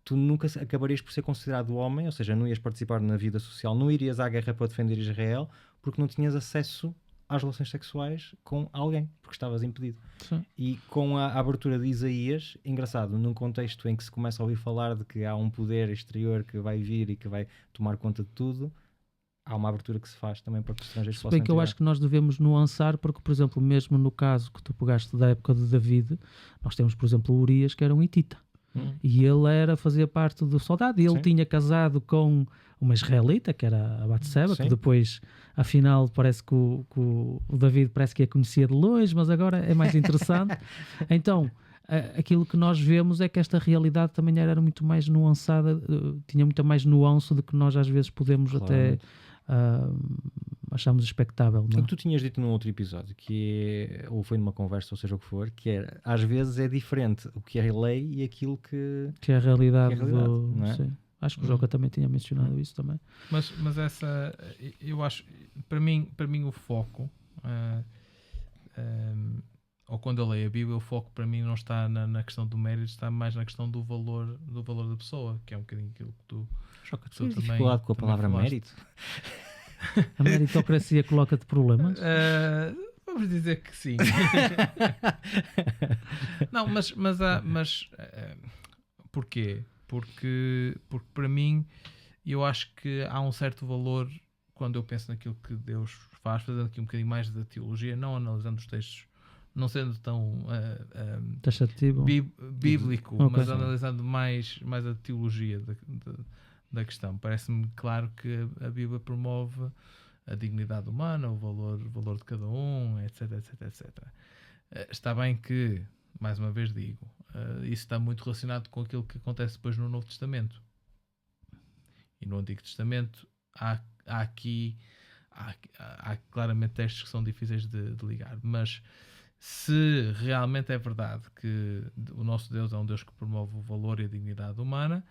tu nunca acabarias por ser considerado homem, ou seja, não ias participar na vida social, não irias à guerra para defender Israel, porque não tinhas acesso às relações sexuais com alguém, porque estavas impedido. Sim. E com a abertura de Isaías, engraçado, num contexto em que se começa a ouvir falar de que há um poder exterior que vai vir e que vai tomar conta de tudo, há uma abertura que se faz também para que os estrangeiros Se possam bem que eu integrar. acho que nós devemos nuançar, porque, por exemplo, mesmo no caso que tu pegaste da época de David, nós temos, por exemplo, Urias, que era um hitita. E ele fazia parte do soldado, e ele Sim. tinha casado com uma israelita, que era a Batseba, Sim. que depois, afinal, parece que o David parece que a conhecia de longe, mas agora é mais interessante. Então, aquilo que nós vemos é que esta realidade também era muito mais nuançada, tinha muita mais nuance do que nós às vezes podemos até achamos expectável, não O é? que tu tinhas dito num outro episódio, que é, ou foi numa conversa, ou seja o que for, que é, às vezes é diferente o que é lei e aquilo que... Que é a realidade, Que é a realidade, não é? Sim. Acho que o Joca também tinha mencionado isso também. Mas essa, eu acho, para mim o foco, ou quando eu leio a Bíblia, o foco para mim não está na questão do mérito, está mais na questão do valor da pessoa, que é um bocadinho aquilo que tu... Joca, tu Tu tens também- dificuldade com a também palavra falaste. mérito? A meritocracia coloca-te problemas? Vamos dizer que sim. Não, mas porquê? Porque para mim eu acho que há um certo valor quando eu penso naquilo que Deus faz, fazendo aqui um bocadinho mais da teologia, não analisando os textos, não sendo tão Taxativo? bíblico, Ok. mas analisando mais a teologia da questão. Parece-me claro que a Bíblia promove a dignidade humana, o valor de cada um, etc, etc, etc. Está bem que, mais uma vez digo, isso está muito relacionado com aquilo que acontece depois no Novo Testamento. E no Antigo Testamento há aqui há claramente textos que são difíceis de ligar, mas se realmente é verdade que o nosso Deus é um Deus que promove o valor e a dignidade humana,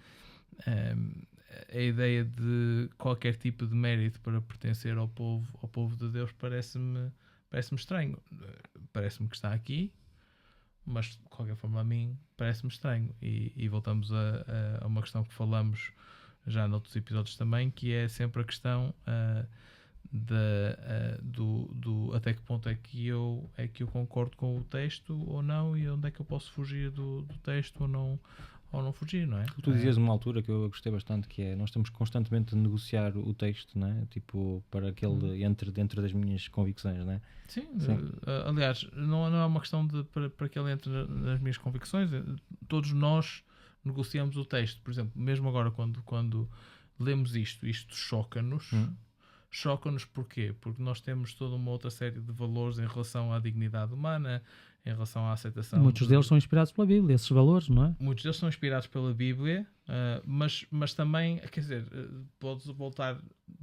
a ideia de qualquer tipo de mérito para pertencer ao povo de Deus parece-me estranho. Parece-me que está aqui, mas de qualquer forma a mim parece-me estranho. E voltamos a uma questão que falamos já noutros episódios também, que é sempre a questão do até que ponto é que eu concordo com o texto ou não, e onde é que eu posso fugir do texto ou não fugir, não é? Tu dizias numa altura que eu gostei bastante, que é, nós estamos constantemente a negociar o texto, não é? Tipo, para que ele entre dentro das minhas convicções, não é? Sim. Aliás, não é uma questão para que ele entre nas minhas convicções. Todos nós negociamos o texto. Por exemplo, mesmo agora quando lemos isto choca-nos. Choca-nos porquê? Porque nós temos toda uma outra série de valores em relação à dignidade humana, em relação à aceitação. Muitos deles são inspirados pela Bíblia, esses valores, não é? Muitos deles são inspirados pela Bíblia, mas também, quer dizer, podes voltar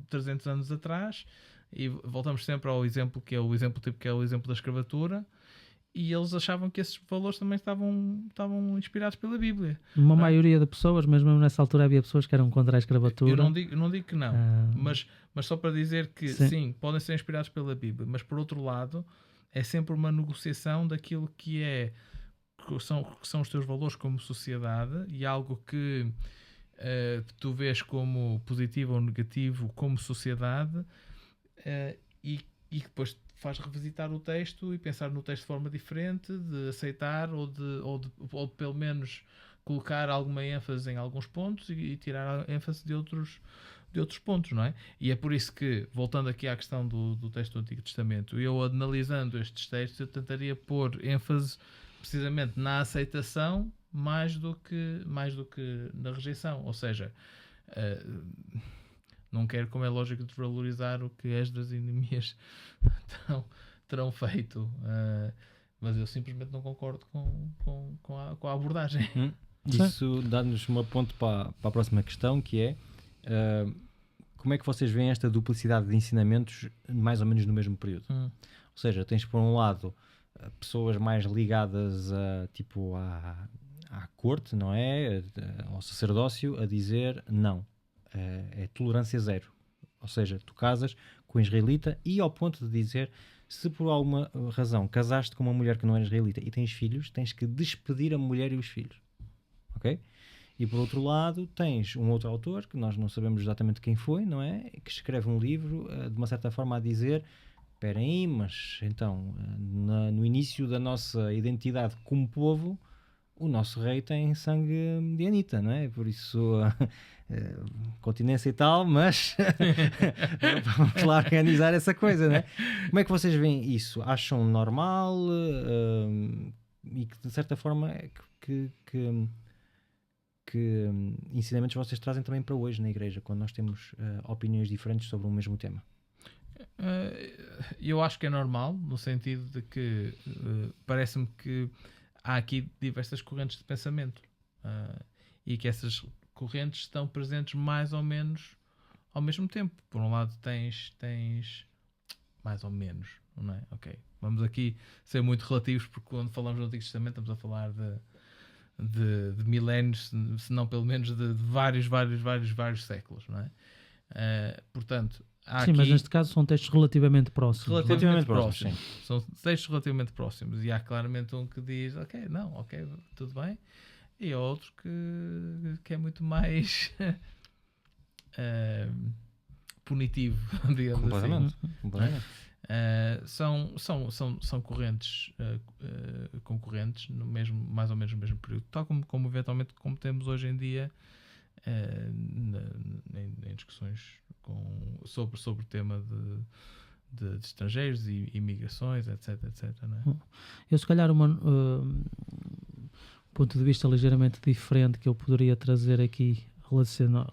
300 anos atrás e voltamos sempre ao exemplo que é o exemplo tipo, que é o exemplo da escravatura, e eles achavam que esses valores também estavam inspirados pela Bíblia. Uma maioria de pessoas, mas mesmo nessa altura havia pessoas que eram contra a escravatura. Eu não digo que não, mas só para dizer que sim, podem ser inspirados pela Bíblia, mas por outro lado é sempre uma negociação daquilo que são os teus valores como sociedade, e algo que tu vês como positivo ou negativo como sociedade, e depois faz revisitar o texto e pensar no texto de forma diferente, de aceitar ou de pelo menos colocar alguma ênfase em alguns pontos e tirar a ênfase de outros pontos, não é? E é por isso que, voltando aqui à questão do texto do Antigo Testamento, eu analisando estes textos, eu tentaria pôr ênfase precisamente na aceitação mais do que na rejeição. Ou seja, não quero, como é lógico, desvalorizar o que Esdras e Neemias terão feito, mas eu simplesmente não concordo com a abordagem. Isso dá-nos uma ponte para a próxima questão, que é como é que vocês veem esta duplicidade de ensinamentos mais ou menos no mesmo período? Ou seja, tens por um lado pessoas mais ligadas à corte, não é? Ao sacerdócio, a dizer não, é tolerância zero. Ou seja, tu casas com um israelita, e ao ponto de dizer, se por alguma razão casaste com uma mulher que não é israelita e tens filhos, tens que despedir a mulher e os filhos. Ok? E por outro lado, tens um outro autor, que nós não sabemos exatamente quem foi, não é? Que escreve um livro, de uma certa forma, a dizer: espera aí, mas então, no início da nossa identidade como povo, o nosso rei tem sangue medianita, não é? Por isso, continência e tal, mas vamos lá organizar essa coisa, não é? Como é que vocês veem isso? Acham normal? E que, de certa forma, que ensinamentos vocês trazem também para hoje na igreja, quando nós temos opiniões diferentes sobre um mesmo tema? Eu acho que é normal, no sentido de que parece-me que há aqui diversas correntes de pensamento, e que essas correntes estão presentes mais ou menos ao mesmo tempo. Por um lado tens mais ou menos, não é? Ok, vamos aqui ser muito relativos, porque quando falamos do Antigo Testamento estamos a falar de milénios, se não pelo menos de vários séculos, não é? Portanto, há sim, aqui, mas neste caso são textos relativamente próximos. Relativamente próximos. São textos relativamente próximos, e há claramente um que diz ok, tudo bem, e há outro que é muito mais punitivo, digamos assim. Completamente. São correntes concorrentes mais ou menos no mesmo período, tal como eventualmente como temos hoje em dia em discussões sobre o tema de estrangeiros e imigrações, etc, não é? Eu, se calhar, um ponto de vista ligeiramente diferente que eu poderia trazer aqui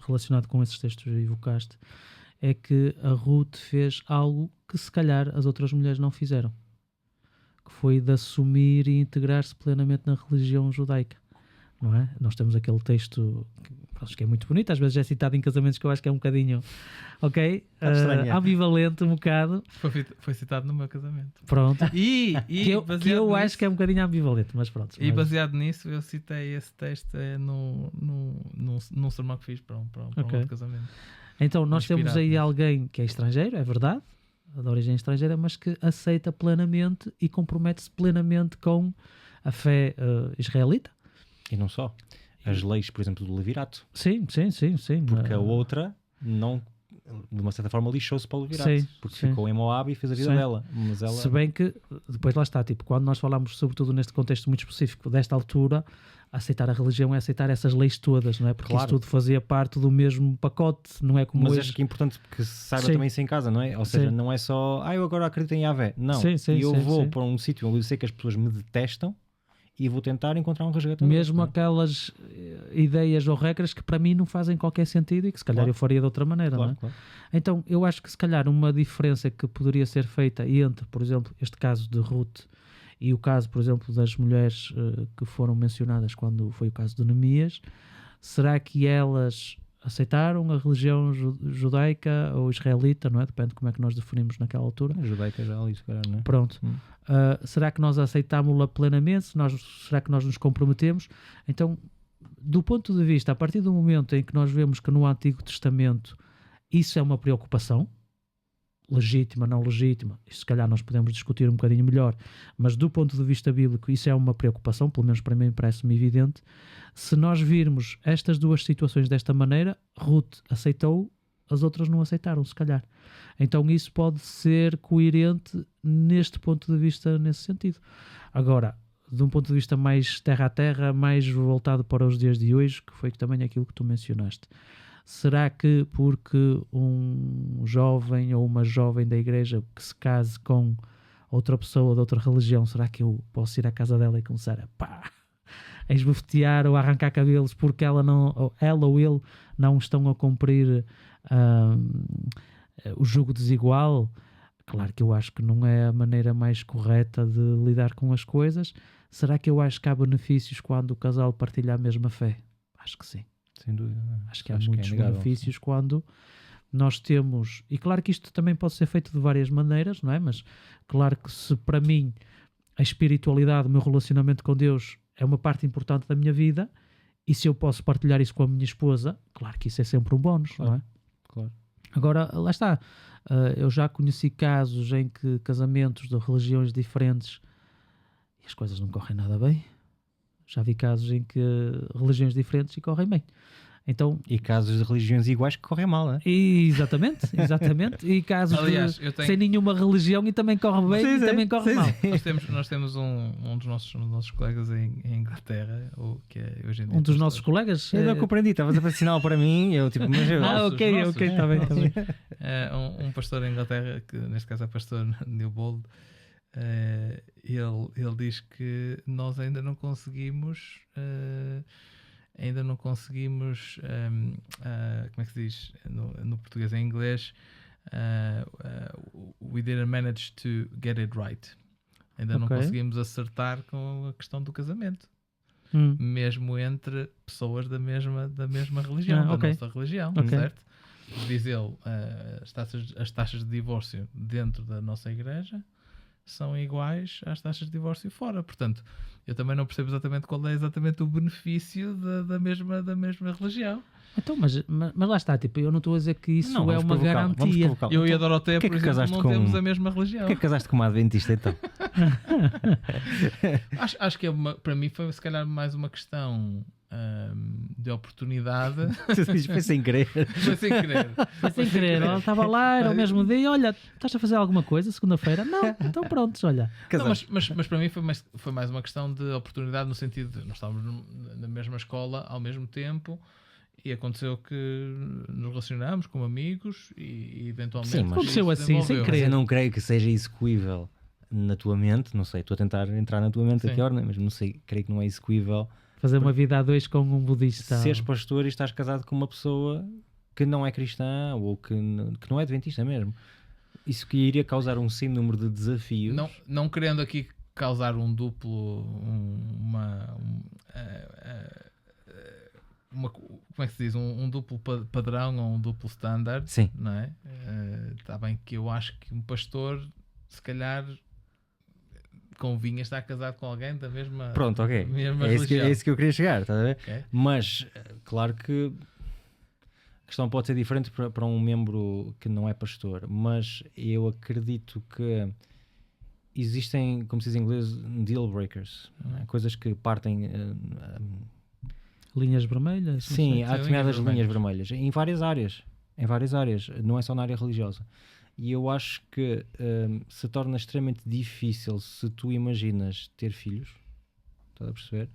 relacionado com esses textos que evocaste, é que a Ruth fez algo que se calhar as outras mulheres não fizeram, que foi de assumir e integrar-se plenamente na religião judaica, não é? Nós temos aquele texto que é muito bonito, às vezes é citado em casamentos que eu acho que é um bocadinho, ok? Ambivalente um bocado. Foi citado no meu casamento. Pronto. Que eu acho que é um bocadinho ambivalente, mas pronto. E baseado nisso, eu citei esse texto num sermão que fiz para um outro casamento. Então, nós Inspirado temos aí nisso. alguém que é estrangeiro, é verdade, de origem estrangeira, mas que aceita plenamente e compromete-se plenamente com a fé israelita. E não só. As leis, por exemplo, do Levirato. Sim. Porque a outra não, de uma certa forma, lixou-se para o Levirato. Sim, porque sim. ficou em Moab e fez a vida Sim. dela. Mas ela... Se bem que, depois lá está, tipo, quando nós falamos, sobretudo neste contexto muito específico, desta altura, aceitar a religião é aceitar essas leis todas, não é? Porque Claro. isso tudo fazia parte do mesmo pacote, não é como Mas hoje. acho que é importante que se saiba Sim. também isso em casa, não é? Ou seja, Sim. não é só, eu agora acredito em Yahvé. Não, Sim, eu vou sim. para um sítio onde eu sei que as pessoas me detestam e vou tentar encontrar um resgatador. Mesmo não é? aquelas ideias ou regras que para mim não fazem qualquer sentido e que se calhar Claro. eu faria de outra maneira, não é? Claro. Então, eu acho que se calhar uma diferença que poderia ser feita entre, por exemplo, este caso de Ruth e o caso, por exemplo, das mulheres que foram mencionadas quando foi o caso de Neemias, será que elas aceitaram a religião judaica ou israelita, não é? Depende de como é que nós definimos naquela altura. A judaica já ali, se calhar, não é? Pronto. Será que nós aceitámos-la plenamente? Será que nós nos comprometemos? Então, do ponto de vista, a partir do momento em que nós vemos que no Antigo Testamento isso é uma preocupação, legítima, não legítima, isso se calhar nós podemos discutir um bocadinho melhor, mas do ponto de vista bíblico isso é uma preocupação, pelo menos para mim parece-me evidente. Se nós virmos estas duas situações desta maneira, Ruth aceitou, as outras não aceitaram, se calhar. Então isso pode ser coerente neste ponto de vista, nesse sentido. Agora, de um ponto de vista mais terra a terra, mais voltado para os dias de hoje, que foi também aquilo que tu mencionaste. Será que porque um jovem ou uma jovem da igreja que se case com outra pessoa de outra religião, será que eu posso ir à casa dela e começar a esbofetear ou a arrancar cabelos porque ela ou ele não estão a cumprir o jugo desigual? Claro que eu acho que não é a maneira mais correta de lidar com as coisas. Será que eu acho que há benefícios quando o casal partilha a mesma fé? Acho que sim. Sem dúvida. Acho que há muitos benefícios quando nós temos... E claro que isto também pode ser feito de várias maneiras, não é? Mas claro que se para mim a espiritualidade, o meu relacionamento com Deus é uma parte importante da minha vida, e se eu posso partilhar isso com a minha esposa, claro que isso é sempre um bónus, Claro. não é? Claro. Agora, lá está. Eu já conheci casos em que casamentos de religiões diferentes e as coisas não correm nada bem. Já vi casos em que religiões diferentes e correm bem. Então, E casos de religiões iguais que correm mal, não é? exatamente. E casos Aliás, sem nenhuma religião e também corre bem e também corre mal. Nós temos um dos nossos colegas em Inglaterra, que é hoje em dia Um dos nossos colegas... Eu não compreendi, estavas a fazer sinal para mim, eu tipo, mas eu... ok, está bem. Um pastor em Inglaterra, que neste caso é pastor Newbold, ele diz que nós ainda não conseguimos como é que se diz no português, em inglês, we didn't manage to get it right. Ainda não Ok. conseguimos acertar com a questão do casamento, mesmo entre pessoas da mesma religião, da ok. nossa religião, Ok. certo? Diz ele, as taxas de divórcio dentro da nossa igreja são iguais às taxas de divórcio fora. Portanto, eu também não percebo exatamente qual é exatamente o benefício da mesma religião. Então, mas lá está, tipo, eu não estou a dizer que isso Não, é vamos uma provocá-lo, vamos garantia. provocá-lo. Eu e a Então, Doroteia, que é por que exemplo, casaste não com- temos a mesma religião. Porquê é que casaste com uma adventista então? Acho que para mim foi se calhar mais uma questão de oportunidade. Foi sem querer. Foi sem querer. Foi sem querer, ela estava lá, era o mesmo dia, olha, estás a fazer alguma coisa segunda-feira? Não, então pronto, olha. Não, mas para mim foi mais uma questão de oportunidade, no sentido de nós estávamos na mesma escola ao mesmo tempo e aconteceu que nos relacionámos como amigos e eventualmente Sim, mas- Aconteceu isso assim, sem desenvolveu. querer. Mas eu não creio que seja execuível na tua mente, não sei, estou a tentar entrar na tua mente Sim. aqui, mas não sei, creio que não é execuível Fazer uma vida a dois com um budista. seres pastor e estás casado com uma pessoa que não é cristã ou que não é adventista mesmo. Isso que iria causar um sem número de desafios. Não querendo aqui causar um duplo como é que se diz? Um duplo padrão ou um duplo standard, Sim. não é? Está bem que eu acho que um pastor, se calhar, convinha estar casado com alguém da mesma, Pronto, ok. mesma É religião. isso que eu queria chegar, estás a ver? Ok? Mas, claro que a questão pode ser diferente para um membro que não é pastor, mas eu acredito que existem, como se diz em inglês, deal breakers, né? Coisas que partem... Linhas vermelhas? não sim, sei. há Sim, determinadas linhas linhas vermelhas, em várias áreas, não é só na área religiosa. E eu acho que se torna extremamente difícil se tu imaginas ter filhos, estás a perceber?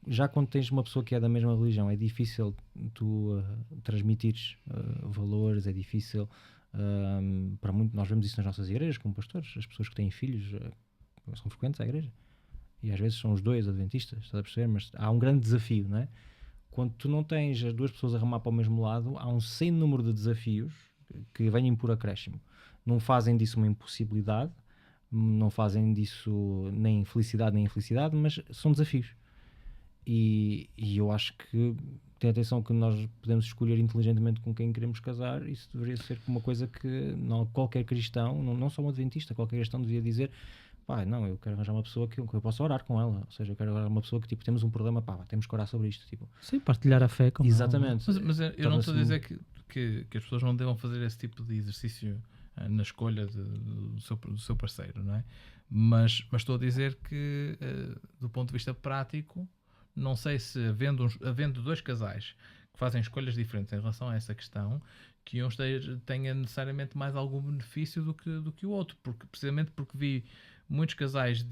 Já quando tens uma pessoa que é da mesma religião, é difícil tu transmitires valores, é difícil para muito. Nós vemos isso nas nossas igrejas como pastores, as pessoas que têm filhos são frequentes à igreja e às vezes são os dois adventistas, estás a perceber? Mas há um grande desafio, não é? Quando tu não tens as duas pessoas a remar para o mesmo lado, há um sem número de desafios que venham por acréscimo. Não fazem disso uma impossibilidade, não fazem disso nem felicidade nem infelicidade, mas são desafios. E eu acho que tem atenção que nós podemos escolher inteligentemente com quem queremos casar. Isso deveria ser uma coisa que qualquer cristão, não só um adventista, qualquer cristão devia dizer: pá, não, eu quero arranjar uma pessoa que eu possa orar com ela. Ou seja, eu quero arranjar uma pessoa que, tipo, temos um problema, pá, temos que orar sobre isto. Tipo. Sim, partilhar a fé com Exatamente. Mas eu não estou a dizer que as pessoas não devam fazer esse tipo de exercício na escolha do seu parceiro, não é? Mas estou a dizer que, do ponto de vista prático, não sei se havendo dois casais que fazem escolhas diferentes em relação a essa questão, que um tenha necessariamente mais algum benefício do que o outro, precisamente porque vi muitos casais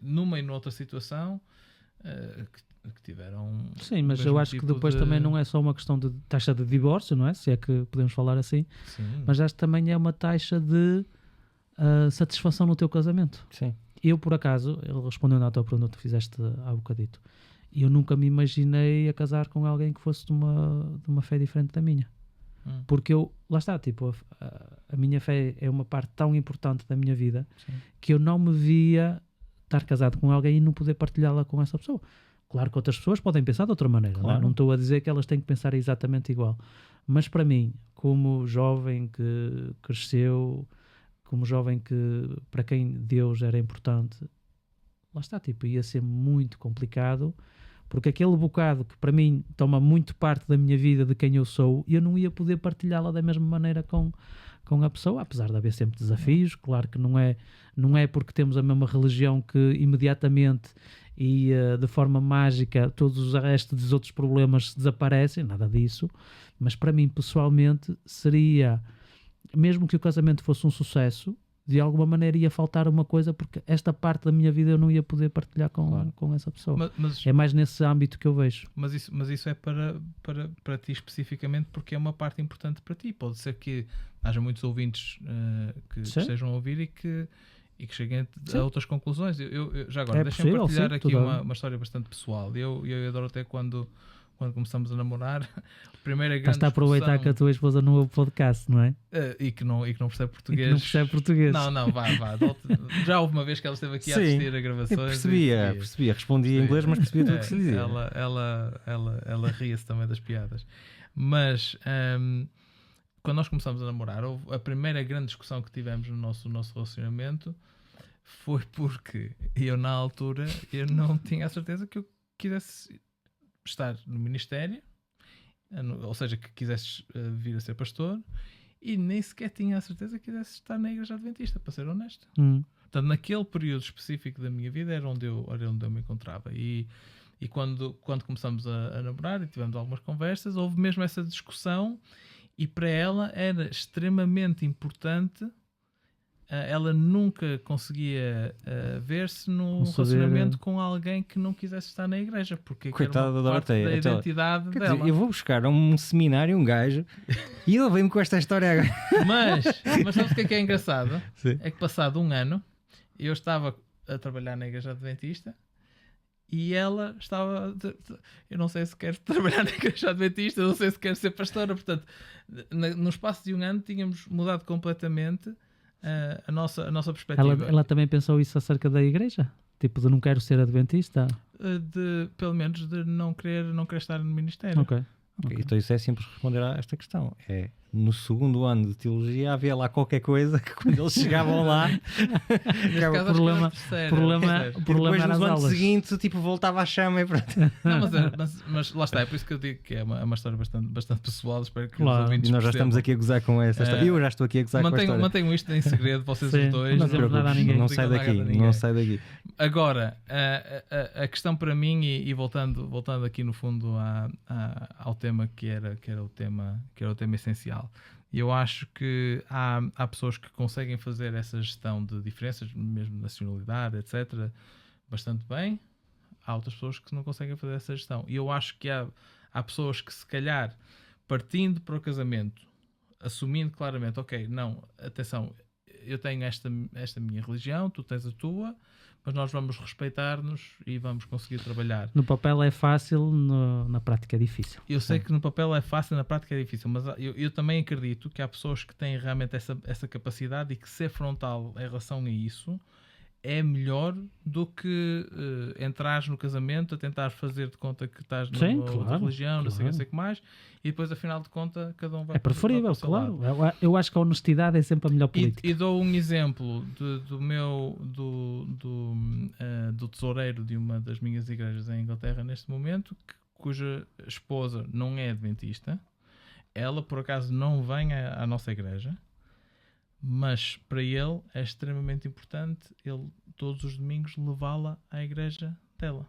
numa e noutra situação que tiveram... Sim, mas mesmo eu acho que tipo depois de... também não é só uma questão de taxa de divórcio, não é? Se é que podemos falar assim. Sim. Mas acho que também é uma taxa de satisfação no teu casamento. Sim. Eu, por acaso, ele respondendo à tua pergunta que fizeste há bocadito, eu nunca me imaginei a casar com alguém que fosse de uma fé diferente da minha. Porque lá está, tipo, a minha fé é uma parte tão importante da minha vida. Sim. Que eu não me via estar casado com alguém e não poder partilhá-la com essa pessoa. Claro que outras pessoas podem pensar de outra maneira, claro. Não estou a dizer que elas têm que pensar exatamente igual. Mas para mim, como jovem que cresceu, como jovem que para quem Deus era importante, lá está, tipo, ia ser muito complicado, porque aquele bocado que para mim toma muito parte da minha vida, de quem eu sou, eu não ia poder partilhá-la da mesma maneira com a pessoa, apesar de haver sempre desafios. Claro que não é porque temos a mesma religião que imediatamente e de forma mágica todos os restos dos outros problemas desaparecem, nada disso. Mas para mim, pessoalmente, seria, mesmo que o casamento fosse um sucesso, de alguma maneira ia faltar uma coisa, porque esta parte da minha vida eu não ia poder partilhar com essa pessoa. Mas é mais nesse âmbito que eu vejo. Mas isso é para ti especificamente, porque é uma parte importante para ti. Pode ser que haja muitos ouvintes que estejam a ouvir e que cheguem a outras conclusões. Eu já agora, deixem-me partilhar aqui uma história bastante pessoal. Eu adoro até quando começamos a namorar, a primeira grande Estás a aproveitar que a tua esposa não ouve podcast, não é? E que não percebe português. E que não percebe português. Não, vá. Já houve uma vez que ela esteve aqui a assistir a gravações. Eu percebia. Respondia em inglês, mas percebia tudo o que se dizia. Ela ria-se também das piadas. Mas quando nós começamos a namorar, a primeira grande discussão que tivemos no nosso relacionamento foi porque eu, na altura, eu não tinha a certeza que eu quisesse estar no ministério, ou seja, que quisesses vir a ser pastor, e nem sequer tinha a certeza que quisesse estar na Igreja Adventista, para ser honesto. Portanto, naquele período específico da minha vida era onde eu me encontrava. E quando começamos a namorar e tivemos algumas conversas, houve mesmo essa discussão, e para ela era extremamente importante. Ela nunca conseguia ver-se num relacionamento com alguém que não quisesse estar na igreja, porque coitada era uma parte da identidade dela. Dizer, eu vou buscar um seminário, um gajo, e ele vem-me com esta história agora. Mas sabes o que é engraçado? Sim. É que passado um ano, eu estava a trabalhar na Igreja Adventista e ela estava... Eu não sei se quero trabalhar na Igreja Adventista, não sei se quero ser pastora. Portanto, no espaço de um ano tínhamos mudado completamente a nossa perspectiva. Ela também pensou isso acerca da igreja? Tipo, de não quero ser adventista? pelo menos, de não querer estar no ministério. Ok. Então isso é simples responder a esta questão. É, no segundo ano de teologia havia lá qualquer coisa que quando eles chegavam lá Neste caso, acho que problema- era a terceira, problema- era a terceira. o problema depois era no as ano aulas. seguinte tipo voltava à chama e pronto. Não, mas lá está, é por isso que eu digo que é uma história bastante pessoal. Espero que Claro. os ouvintes E nós já percebam. estamos aqui a gozar com essa história. Eu já estou aqui a gozar com a história. Mantenham isto em segredo, vocês Sim, os dois. não dizemos nada a ninguém. Não digam sai nada a daqui, ninguém. não sai daqui. Agora, a questão para mim, e voltando aqui no fundo ao tema que era o tema essencial, eu acho que há pessoas que conseguem fazer essa gestão de diferenças, mesmo de nacionalidade, etc., bastante bem. Há outras pessoas que não conseguem fazer essa gestão. E eu acho que há pessoas que, se calhar, partindo para o casamento, assumindo claramente, ok, não, atenção, eu tenho esta minha religião, tu tens a tua, mas nós vamos respeitar-nos e vamos conseguir trabalhar. No papel é fácil, na prática é difícil. Eu sei que no papel é fácil, na prática é difícil, mas eu também acredito que há pessoas que têm realmente essa capacidade, e que ser frontal em relação a isso é melhor do que entrares no casamento a tentar fazer de conta que estás Sim, numa outra claro, religião, não sei claro. o que mais, e depois, afinal de contas, cada um vai É preferível, para o seu lado. claro. Eu acho que a honestidade é sempre a melhor política. E dou um exemplo do tesoureiro de uma das minhas igrejas em Inglaterra neste momento, cuja esposa não é adventista. Ela, por acaso, não vem à nossa igreja, mas para ele é extremamente importante ele todos os domingos levá-la à igreja dela.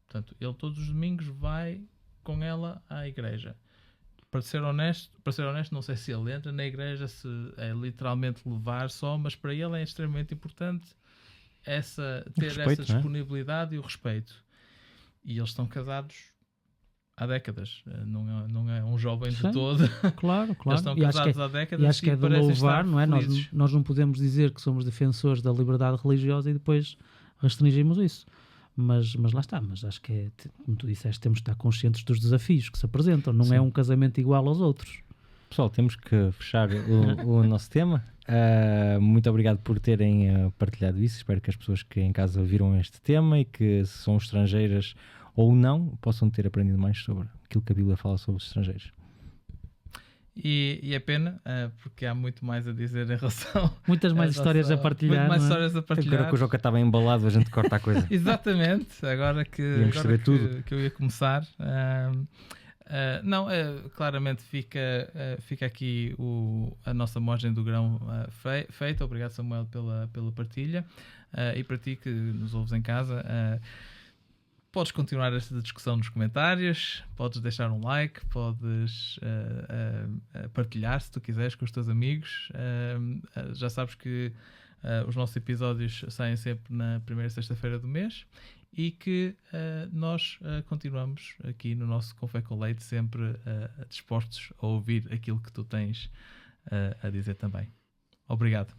Portanto, ele todos os domingos vai com ela à igreja. Para ser honesto, não sei se ele entra na igreja, se é literalmente levar só, mas para ele é extremamente importante ter respeito, essa não é? disponibilidade e o respeito. E eles estão casados há décadas. Não é um jovem de Sim. todo. Claro, Eles claro. estão E acho que casados há décadas E acho que é de parecem louvar, estar não é? felizes. Nós não podemos dizer que somos defensores da liberdade religiosa e depois restringimos isso. Mas lá está. Mas acho que é, como tu disseste, temos de estar conscientes dos desafios que se apresentam. Não Sim. é um casamento igual aos outros. Pessoal, temos que fechar o nosso tema. Muito obrigado por terem partilhado isso. Espero que as pessoas que em casa viram este tema e que são estrangeiras ou não possam ter aprendido mais sobre aquilo que a Bíblia fala sobre os estrangeiros. E é pena, porque há muito mais a dizer em relação Muitas mais histórias a partilhar. muito mais não é? histórias a partilhar. Agora que o Joca estava embalado, a gente corta a coisa. Exatamente, agora Íamos saber tudo. que eu ia começar. Claramente fica aqui a nossa moagem do grão feita. Obrigado, Samuel, pela partilha. E para ti que nos ouves em casa, podes continuar esta discussão nos comentários, podes deixar um like, podes partilhar, se tu quiseres, com os teus amigos. Já sabes que os nossos episódios saem sempre na primeira sexta-feira do mês, e que nós continuamos aqui no nosso Café com Leite, sempre dispostos a ouvir aquilo que tu tens a dizer também. Obrigado.